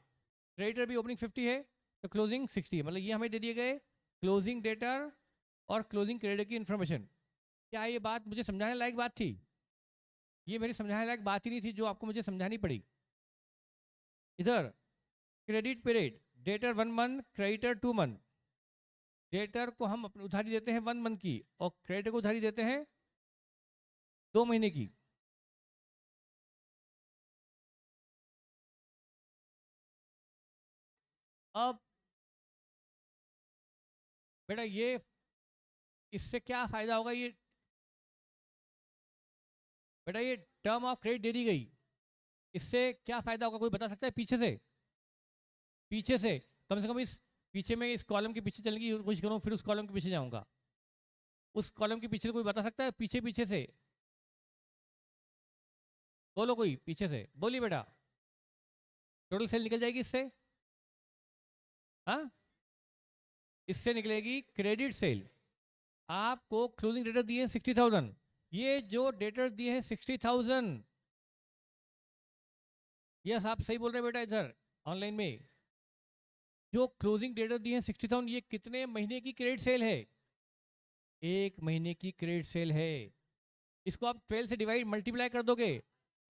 क्रेडिटर भी ओपनिंग 50 है तो क्लोजिंग 60 है। मतलब ये हमें दे दिए गए क्लोजिंग डेटर और क्लोजिंग क्रेडिटर की इन्फॉर्मेशन। क्या ये बात मुझे समझाने लायक बात थी? ये मेरी समझाने लायक बात ही नहीं थी जो आपको मुझे समझानी पड़ी। इधर credit period, debtor 1 month, creditor 2 month. Debtor को हम अपनी उधारी देते हैं 1 मंथ की और क्रेडिटर को उधारी देते हैं 2 महीने की। अब बेटा ये इससे क्या फायदा होगा, ये बेटा ये टर्म ऑफ क्रेडिट दे दी गई, इससे क्या फायदा होगा कोई बता सकता है? पीछे से, पीछे से कम से कम इस पीछे में इस कॉलम के पीछे चलने की कोशिश करूँ, फिर उस कॉलम के पीछे जाऊंगा, उस कॉलम के पीछे से कोई बता सकता है? पीछे पीछे से बोलो, कोई पीछे से बोलिए बेटा। टोटल सेल निकल जाएगी इससे, हाँ इससे निकलेगी क्रेडिट सेल। आपको क्लोजिंग डेटर दिए 60,000, ये जो डेटर दिए हैं 60,000, यस आप सही बोल रहे हैं बेटा। इधर ऑनलाइन में जो क्लोजिंग डेटर दिए हैं 60,000, ये कितने महीने की क्रेडिट सेल है? 1 महीने की क्रेडिट सेल है। इसको आप 12 से डिवाइड मल्टीप्लाई कर दोगे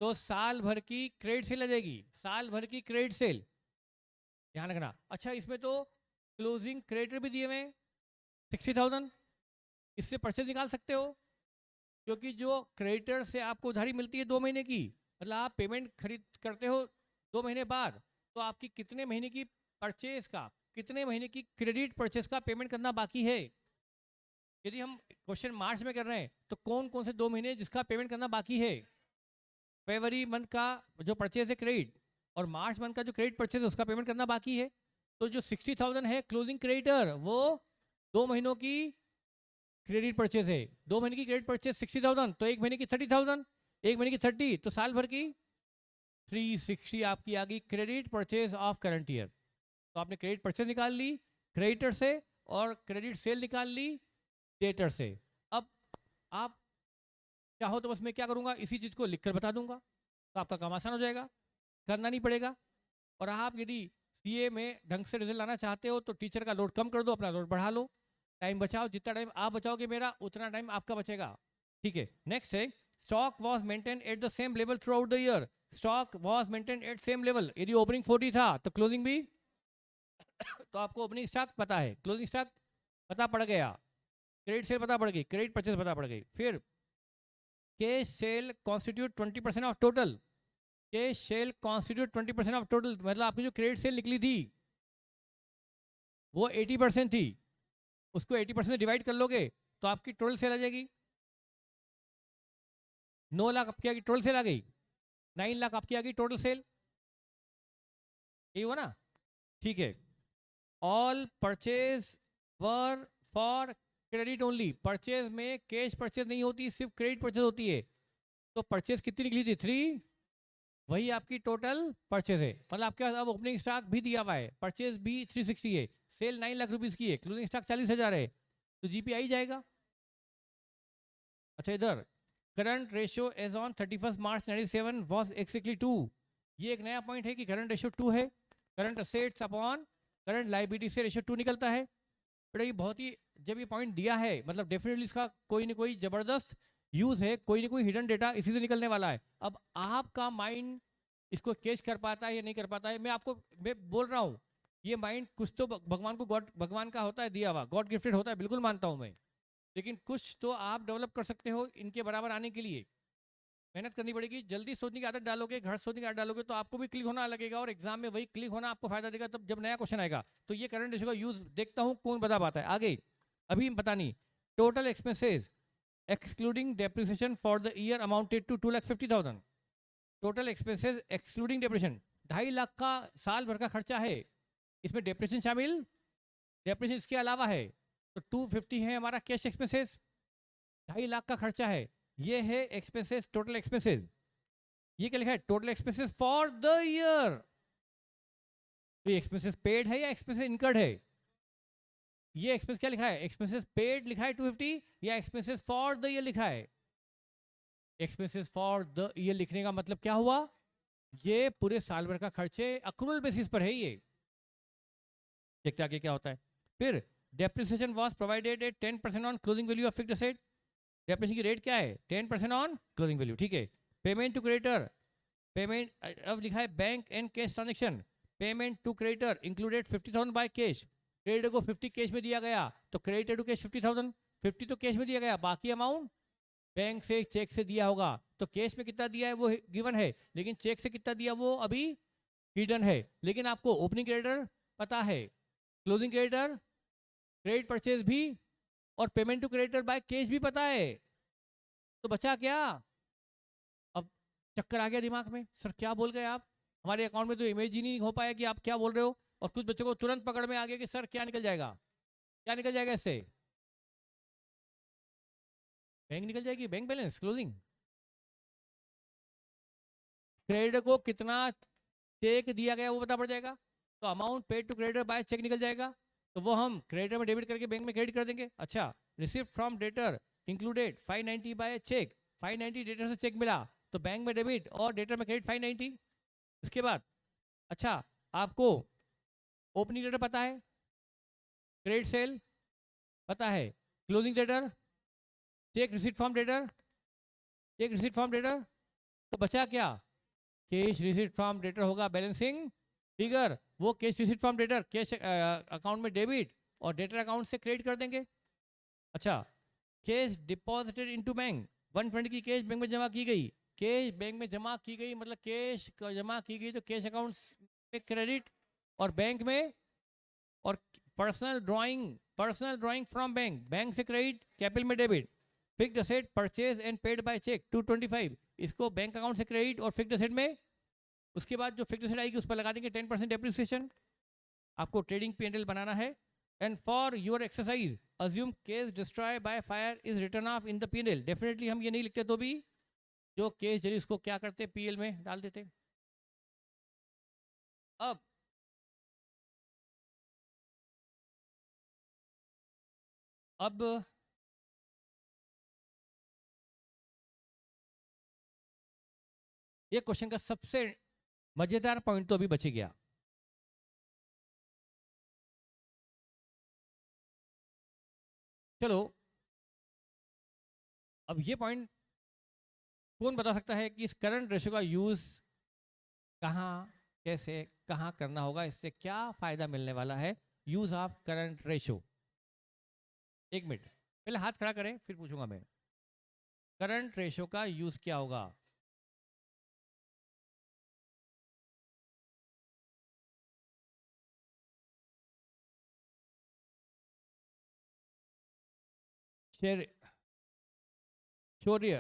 तो साल भर की क्रेडिट सेल आ जाएगी, साल भर की क्रेडिट सेल, ध्यान रखना। अच्छा इसमें तो क्लोजिंग क्रेडिटर भी दिए हुए 60,000, इससे परचेज निकाल सकते हो, क्योंकि जो क्रेडिटर से आपको उधारी मिलती है 2 महीने की, मतलब आप पेमेंट खरीद करते हो 2 महीने बाद, तो आपकी कितने महीने की परचेज का, कितने महीने की क्रेडिट परचेज का पेमेंट करना बाकी है। यदि हम क्वेश्चन मार्च में कर रहे हैं तो कौन कौन से 2 महीने जिसका पेमेंट करना बाकी है? फरवरी मंथ का जो परचेज है क्रेडिट, और मार्च मंथ का जो क्रेडिट परचेज है उसका पेमेंट करना बाकी है। तो जो 60,000 है क्लोजिंग क्रेडिटर, वो 2 महीनों की क्रेडिट परचेज है। 2 महीने की क्रेडिट परचेज 60,000, तो 1 महीने की 30,000, 1 महीने की 30, तो साल भर की 360 आपकी आ गई credit purchase of current year. तो आपने क्रेडिट परचेज निकाल ली क्रेडिटर से, और क्रेडिट सेल निकाल ली डेटर से। अब आप चाहो तो बस मैं क्या करूंगा, इसी चीज को लिखकर बता दूंगा, तो आपका काम आसान हो जाएगा, करना नहीं पड़ेगा। और आप यदि सीए में ढंग से रिजल्ट लाना चाहते हो तो टीचर का लोड कम कर दो, अपना लोड बढ़ा लो, टाइम बचाओ, जितना टाइम आप बचाओगे मेरा उतना टाइम आपका बचेगा। ठीक है, नेक्स्ट है stock was maintain at the same level through out the year. Stock was maintain at same level, यदि ओपनिंग 40 था तो क्लोजिंग भी तो आपको ओपनिंग स्टॉक पता है, क्लोजिंग स्टॉक पता पड़ गया, क्रेडिट सेल पता पड़ गई, क्रेडिट परचेज पता पड़ गई। फिर cash cell constitute 20% of total, cash cell constitute 20% of total, मतलब आपकी जो क्रेडिट सेल निकली थी वो 80% थी, उसको 80% से डिवाइड कर लोगे तो आपकी टोटल सेल आ जाएगी। 9 लाख आपकी आ गई टोटल सेल, आ गई 9 लाख आपकी आ गई टोटल सेल, यही हुआ ना? ठीक है, all purchase were for credit only, purchase में कैश परचेज नहीं होती, सिर्फ क्रेडिट परचेज होती है। तो परचेज कितनी निकली थी? 3, वही आपकी टोटल परचेज है, मतलब आपके पास अब ओपनिंग स्टॉक भी दिया हुआ है, परचेज भी 360 है, सेल 9 लाख रुपीस की है, क्लोजिंग स्टॉक 40,000 है, तो जीपी आई जाएगा। अच्छा इधर current ratio as on 31 March 97 was exactly 2, ये एक नया पॉइंट है कि करंट रेशियो 2 है, current assets upon current liability से रेशियो 2 निकलता है। बड़ा ये बहुत ही, जब ये पॉइंट दिया है मतलब डेफिनेटली इसका कोई ना कोई जबरदस्त यूज है, कोई ना कोई हिडन डेटा इसी से निकलने वाला है। अब आपका माइंड इसको कैच कर पाता है या नहीं कर पाता है, मैं बोल रहा हूँ, ये माइंड कुछ तो भगवान को, गॉड भगवान का होता है दिया हुआ, गॉड गिफ्टेड होता है, बिल्कुल मानता हूँ मैं, लेकिन कुछ तो आप डेवलप कर सकते हो इनके बराबर आने के लिए। मेहनत करनी पड़ेगी, जल्दी सोचने की आदत डालोगे, घर सोचने की आदत डालोगे तो आपको भी क्लिक होना लगेगा, और एग्जाम में वही क्लिक होना आपको फायदा देगा तब जब नया क्वेश्चन आएगा। तो ये करंट रेशियो का यूज देखता हूँ कौन बता पाता है। आगे अभी बतानी, total expenses excluding depreciation for the year amounted to 2,50,000, total expenses excluding depreciation 2.5 lakh का साल भर का खर्चा है, इसमें डेप्रिसिएशन शामिल, डेप्रिसिएशन इसके अलावा है, तो 250 है हमारा कैश एक्सपेंसेस, 2.5 लाख का खर्चा है, ये है एक्सपेंसेस, टोटल एक्सपेंसेस। ये क्या लिखा है? Total expenses for the year, तो ये एक्सपेंसेस पेड है या एक्सपेंसेस इनकर्ड है? ये एक्सपेंस क्या लिखा है? एक्सपेंसेस पेड लिखा है 250, या एक्सपेंसेस फॉर द ईयर लिखा है? एक्सपेंसेस फॉर द ईयर लिखने का मतलब क्या हुआ, ये पूरे साल भर का खर्चे अक्रूवल बेसिस पर है ये। देखते आगे क्या होता है। फिर depreciation was provided eight 10% on closing value of fixed asset, depreciation की रेट क्या है? 10% ऑन क्लोजिंग वैल्यू, ठीक है। पेमेंट टू क्रेडिटर, पेमेंट अब लिखा है bank and cash transaction, payment to creditor included 50,000 by cash, creditor को 50 कैश में दिया गया, तो क्रेडिटर टू कैश 50,000, 50 तो कैश में दिया गया, बाकी अमाउंट बैंक से चेक से दिया होगा। तो कैश में कितना दिया है वो गिवन है, लेकिन चेक से कितना दिया वो अभी हिडन है। लेकिन आपको ओपनिंग क्रेडिटर पता है, क्लोजिंग क्रेडिटर, क्रेडिट परचेज भी, और payment to creditor by cash भी पता है। तो बचा क्या? अब चक्कर आ गया दिमाग में, सर क्या बोल गए आप, हमारे अकाउंट में तो इमेज ही नहीं हो पाया कि आप क्या बोल रहे हो। और कुछ बच्चों को तुरंत पकड़ में आ गया कि सर क्या निकल जाएगा, क्या निकल जाएगा इससे? बैंक निकल जाएगी, बैंक बैलेंस क्लोजिंग। क्रेडिटर को कितना चेक दिया गया वो पता पड़ जाएगा, तो amount paid to creditor by cheque निकल जाएगा, तो वो हम क्रेडिटर में डेबिट करके बैंक में क्रेडिट कर देंगे। अच्छा, receipt from debtor included 590 by cheque, 590 debtor से चेक मिला तो बैंक में डेबिट और डेटर में क्रेडिट 590। उसके बाद अच्छा, आपको ओपनिंग डेटर पता है, क्रेडिट सेल पता है, closing debtor, cheque receipt from debtor, cheque receipt from debtor, तो बचा क्या? कैश रिसीट फ्रॉम डेटर होगा बैलेंसिंग फिगर, वो cash receipt from debtor cash account में डेबिट और डेटर अकाउंट से क्रेडिट कर देंगे। अच्छा, कैश डिपॉजिटेड इनटू बैंक, 120 की कैश बैंक में जमा की गई, कैश बैंक में जमा की गई मतलब कैश जमा की गई तो कैश अकाउंट में क्रेडिट और बैंक में, और personal drawing from bank, bank से क्रेडिट कैपिटल में debit, fixed asset purchase and paid by cheque 225, इसको बैंक अकाउंट से क्रेडिट और फिक्स्ड असेट में। उसके बाद जो फिक्स्ड असेट आएगी उस पर लगा देंगे 10% डेप्रिसिएशन। आपको ट्रेडिंग P&L बनाना है। And for your exercise assume case destroy by fire is return of in the P&L। Definitely हम ये नहीं लिखते तो भी जो केस जली उसको क्या करते, PL में डाल देते। अब ये क्वेश्चन का सबसे मजेदार पॉइंट तो अभी बच गया। चलो, अब ये पॉइंट कौन बता सकता है कि इस करंट रेशियो का यूज कहाँ, कैसे, कहाँ करना होगा, इससे क्या फायदा मिलने वाला है, यूज ऑफ करंट रेशियो। एक मिनट पहले हाथ खड़ा करें फिर पूछूंगा मैं, करंट रेशियो का यूज क्या होगा। शेर शौर्य,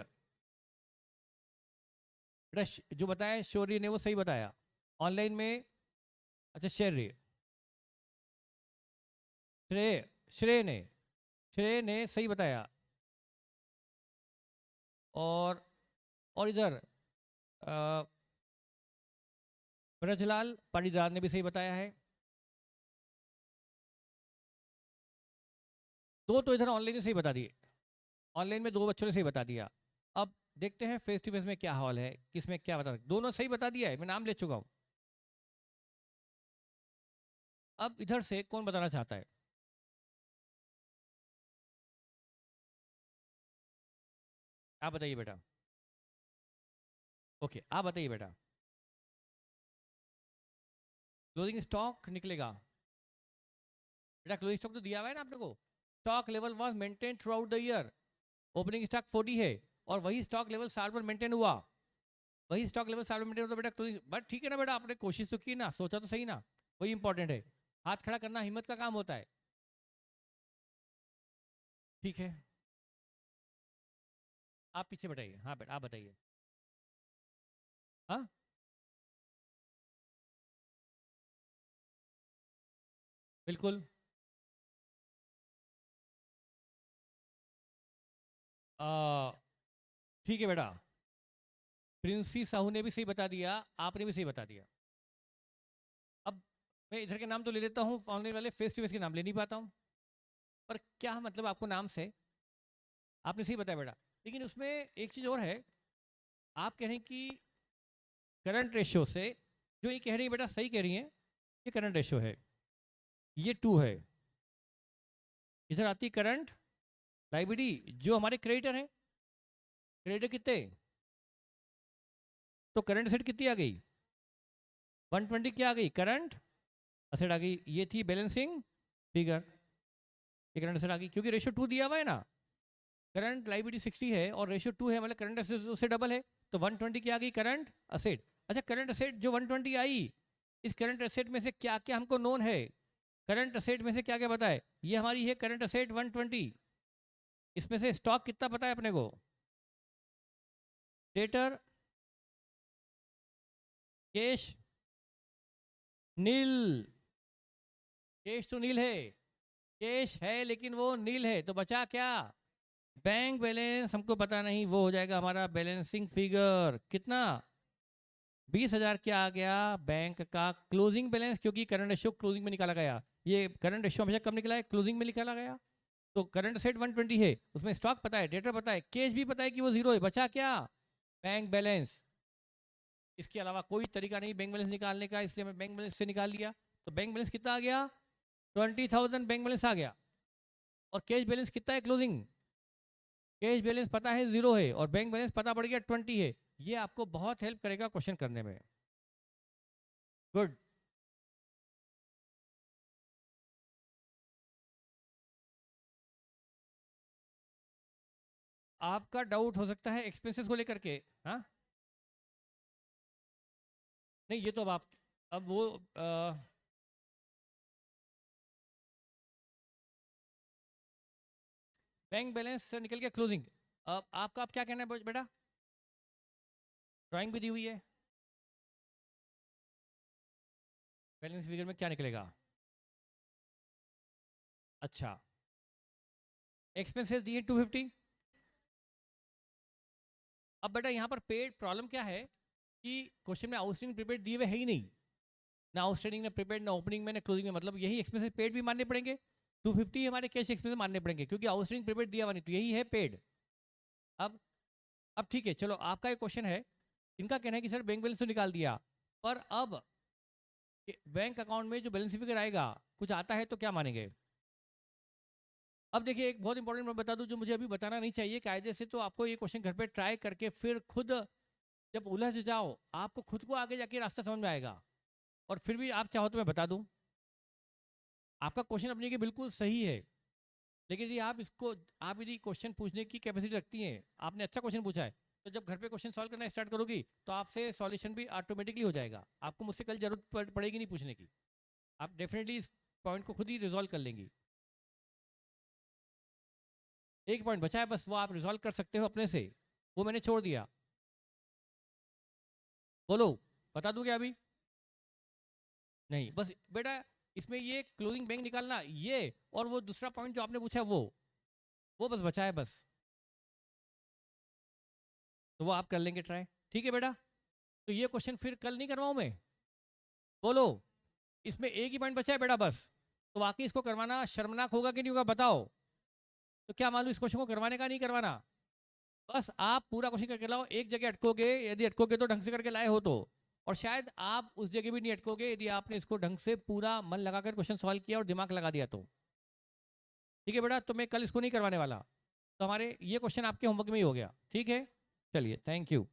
बेटा जो बताया शौर्य ने वो सही बताया ऑनलाइन में। अच्छा शौर्य, श्रेय, श्रेय ने सही बताया। और इधर ब्रजलाल पाटीदार ने भी सही बताया है। दो तो इधर ऑनलाइन ने सही बता दिए, ऑनलाइन में दो बच्चों ने सही बता दिया। अब देखते हैं फेस टू फेस में क्या हाल है, किसमें क्या बता, दोनों सही बता दिया है, मैं नाम ले चुका हूं। अब इधर से कौन बताना चाहता है? आप बताइए बेटा। ओके आप बताइए बेटा। क्लोजिंग स्टॉक निकलेगा बेटा, क्लोजिंग स्टॉक तो दिया हुआ है ना आपने को, stock level was maintain through out the year, opening stock 40 है और वही स्टॉक लेवल साल भर मेंटेन हुआ, वही स्टॉक लेवल साल भर मेंटेन हुआ, तो बेटा क्लोजिंग, बट ठीक है ना बेटा, आपने कोशिश तो की ना, सोचा तो सही ना, वही इंपॉर्टेंट है। हाथ खड़ा करना हिम्मत का काम होता है। ठीक है, आप पीछे बताइए, हाँ बेटा आप बताइए। हाँ बिल्कुल। आ, ठीक है बेटा, प्रिंसी साहू ने भी सही बता दिया, आपने भी सही बता दिया। अब मैं इधर के नाम तो ले लेता हूँ, ऑनलाइन वाले फेस टू फेस के नाम ले नहीं पाता हूँ, पर क्या मतलब आपको नाम से, आपने सही बताया बेटा। लेकिन उसमें एक चीज़ और है, आप कह रहे हैं कि करंट रेशियो से, जो ये कह रही है बेटा सही कह रही है, ये करंट रेशियो है, ये 2 है, इधर आती करंट लाइबिलिटी जो हमारे क्रेडिटर हैं, क्रेडिटर कितने, तो करंट एसेट कितनी आ गई, 120 क्या आ गई, करंट एसेट आ गई, ये थी बैलेंसिंग फिगर, ये करंट एसेट आ गई, क्योंकि रेशियो 2 दिया हुआ है ना, करंट लाइबिलिटी 60 है और रेशियो 2 है, मतलब करंट एसेट उससे डबल है, तो 120 क्या आ गई, करंट एसेट। अच्छा करंट एसेट जो 120 आई, इस करंट एसेट में से क्या क्या हमको नोन है, करंट एसेट में से क्या क्या पता है, ये हमारी है करंट एसेट 120, इसमें से स्टॉक कितना पता है अपने को, डेटर, कैश, नील, कैश तो नील है, कैश है लेकिन वो नील है, तो बचा क्या, बैंक बैलेंस हमको पता नहीं, वो हो जाएगा हमारा बैलेंसिंग फिगर, कितना 20,000 क्या आ गया बैंक का क्लोजिंग बैलेंस, क्योंकि करंट रेशियो क्लोजिंग में निकाला गया, ये करंट रेशियो हमेशा कब निकला है, क्लोजिंग में निकाला गया। तो करंट सेट 120 है, उसमें स्टॉक पता है, डेटर पता है, कैश भी पता है कि वो जीरो है, बचा क्या, बैंक बैलेंस। इसके अलावा कोई तरीका नहीं बैंक बैलेंस निकालने का, इसलिए मैं बैंक बैलेंस से निकाल लिया। तो बैंक बैलेंस कितना आ गया, 20,000 बैंक बैलेंस आ गया। और कैश बैलेंस कितना है क्लोजिंग, कैश बैलेंस पता है जीरो है, और बैंक बैलेंस पता पड़ गया 20 है। ये आपको बहुत हेल्प करेगा क्वेश्चन करने में। गुड। आपका डाउट हो सकता है एक्सपेंसेस को लेकर के, हाँ नहीं ये तो अब वो बैंक बैलेंस से निकल के क्लोजिंग। अब आपका आप क्या कहना है बेटा, ड्राइंग भी दी हुई है, बैलेंस फिगर में क्या निकलेगा, अच्छा एक्सपेंसेस दिए 250। अब बेटा यहाँ पर पेड प्रॉब्लम क्या है कि क्वेश्चन में आउटस्टैंडिंग प्रीपेड दिए हुए है ही नहीं, ना आउटस्टैंडिंग ना प्रीपेड ना ओपनिंग में ना क्लोजिंग में, मतलब यही एक्सपेंसेस पेड भी मानने पड़ेंगे, 250 हमारे कैश एक्सपेंसेस मानने पड़ेंगे, क्योंकि आउटस्टैंडिंग प्रीपेड दिया हुआ नहीं, तो यही है पेड। अब अब ठीक है, चलो आपका एक क्वेश्चन है, इनका कहना है कि सर बैंक बैलेंस तो निकाल दिया, पर अब बैंक अकाउंट में जो बैलेंस फिगर आएगा कुछ आता है तो क्या मानेंगे। अब देखिए एक बहुत इंपॉर्टेंट मैं बता दूं, जो मुझे अभी बताना नहीं चाहिए कायदे से, तो आपको ये क्वेश्चन घर पे ट्राई करके फिर खुद जब उलझ जाओ आपको खुद को आगे जाके रास्ता समझ में आएगा। और फिर भी आप चाहो तो मैं बता दूं, आपका क्वेश्चन अपने के बिल्कुल सही है, लेकिन यदि आप यदि क्वेश्चन पूछने की कैपेसिटी रखती हैं, आपने अच्छा क्वेश्चन पूछा है, तो जब घर पे क्वेश्चन सॉल्व करना स्टार्ट करोगी तो आपसे सॉल्यूशन भी ऑटोमेटिकली हो जाएगा, आपको मुझसे कल जरूरत पड़ेगी नहीं पूछने की, आप डेफिनेटली इस पॉइंट को खुद ही रिजॉल्व कर लेंगी। एक पॉइंट बचा है बस, वो आप रिजॉल्व कर सकते हो अपने से, वो मैंने छोड़ दिया। बोलो, बता दूं क्या अभी, नहीं बस बेटा इसमें ये क्लोजिंग बैंक निकालना ये, और वो दूसरा पॉइंट जो आपने पूछा वो बस बचा है बस, तो वो आप कर लेंगे ट्राई, ठीक है बेटा। तो ये क्वेश्चन फिर कल नहीं करवाऊं मैं, बोलो, इसमें एक ही पॉइंट बचा है बेटा बस, तो वाकई इसको करवाना शर्मनाक होगा कि नहीं होगा बताओ, तो क्या मालूम इस क्वेश्चन को करवाने का नहीं करवाना, बस आप पूरा क्वेश्चन करके लाओ, एक जगह अटकोगे, यदि अटकोगे तो ढंग से करके लाए हो तो, और शायद आप उस जगह भी नहीं अटकोगे यदि आपने इसको ढंग से पूरा मन लगाकर क्वेश्चन सॉल्व किया और दिमाग लगा दिया तो, ठीक है बेटा। तो मैं कल इसको नहीं करवाने वाला, तो हमारे ये क्वेश्चन आपके होमवर्क में ही हो गया, ठीक है, चलिए थैंक यू।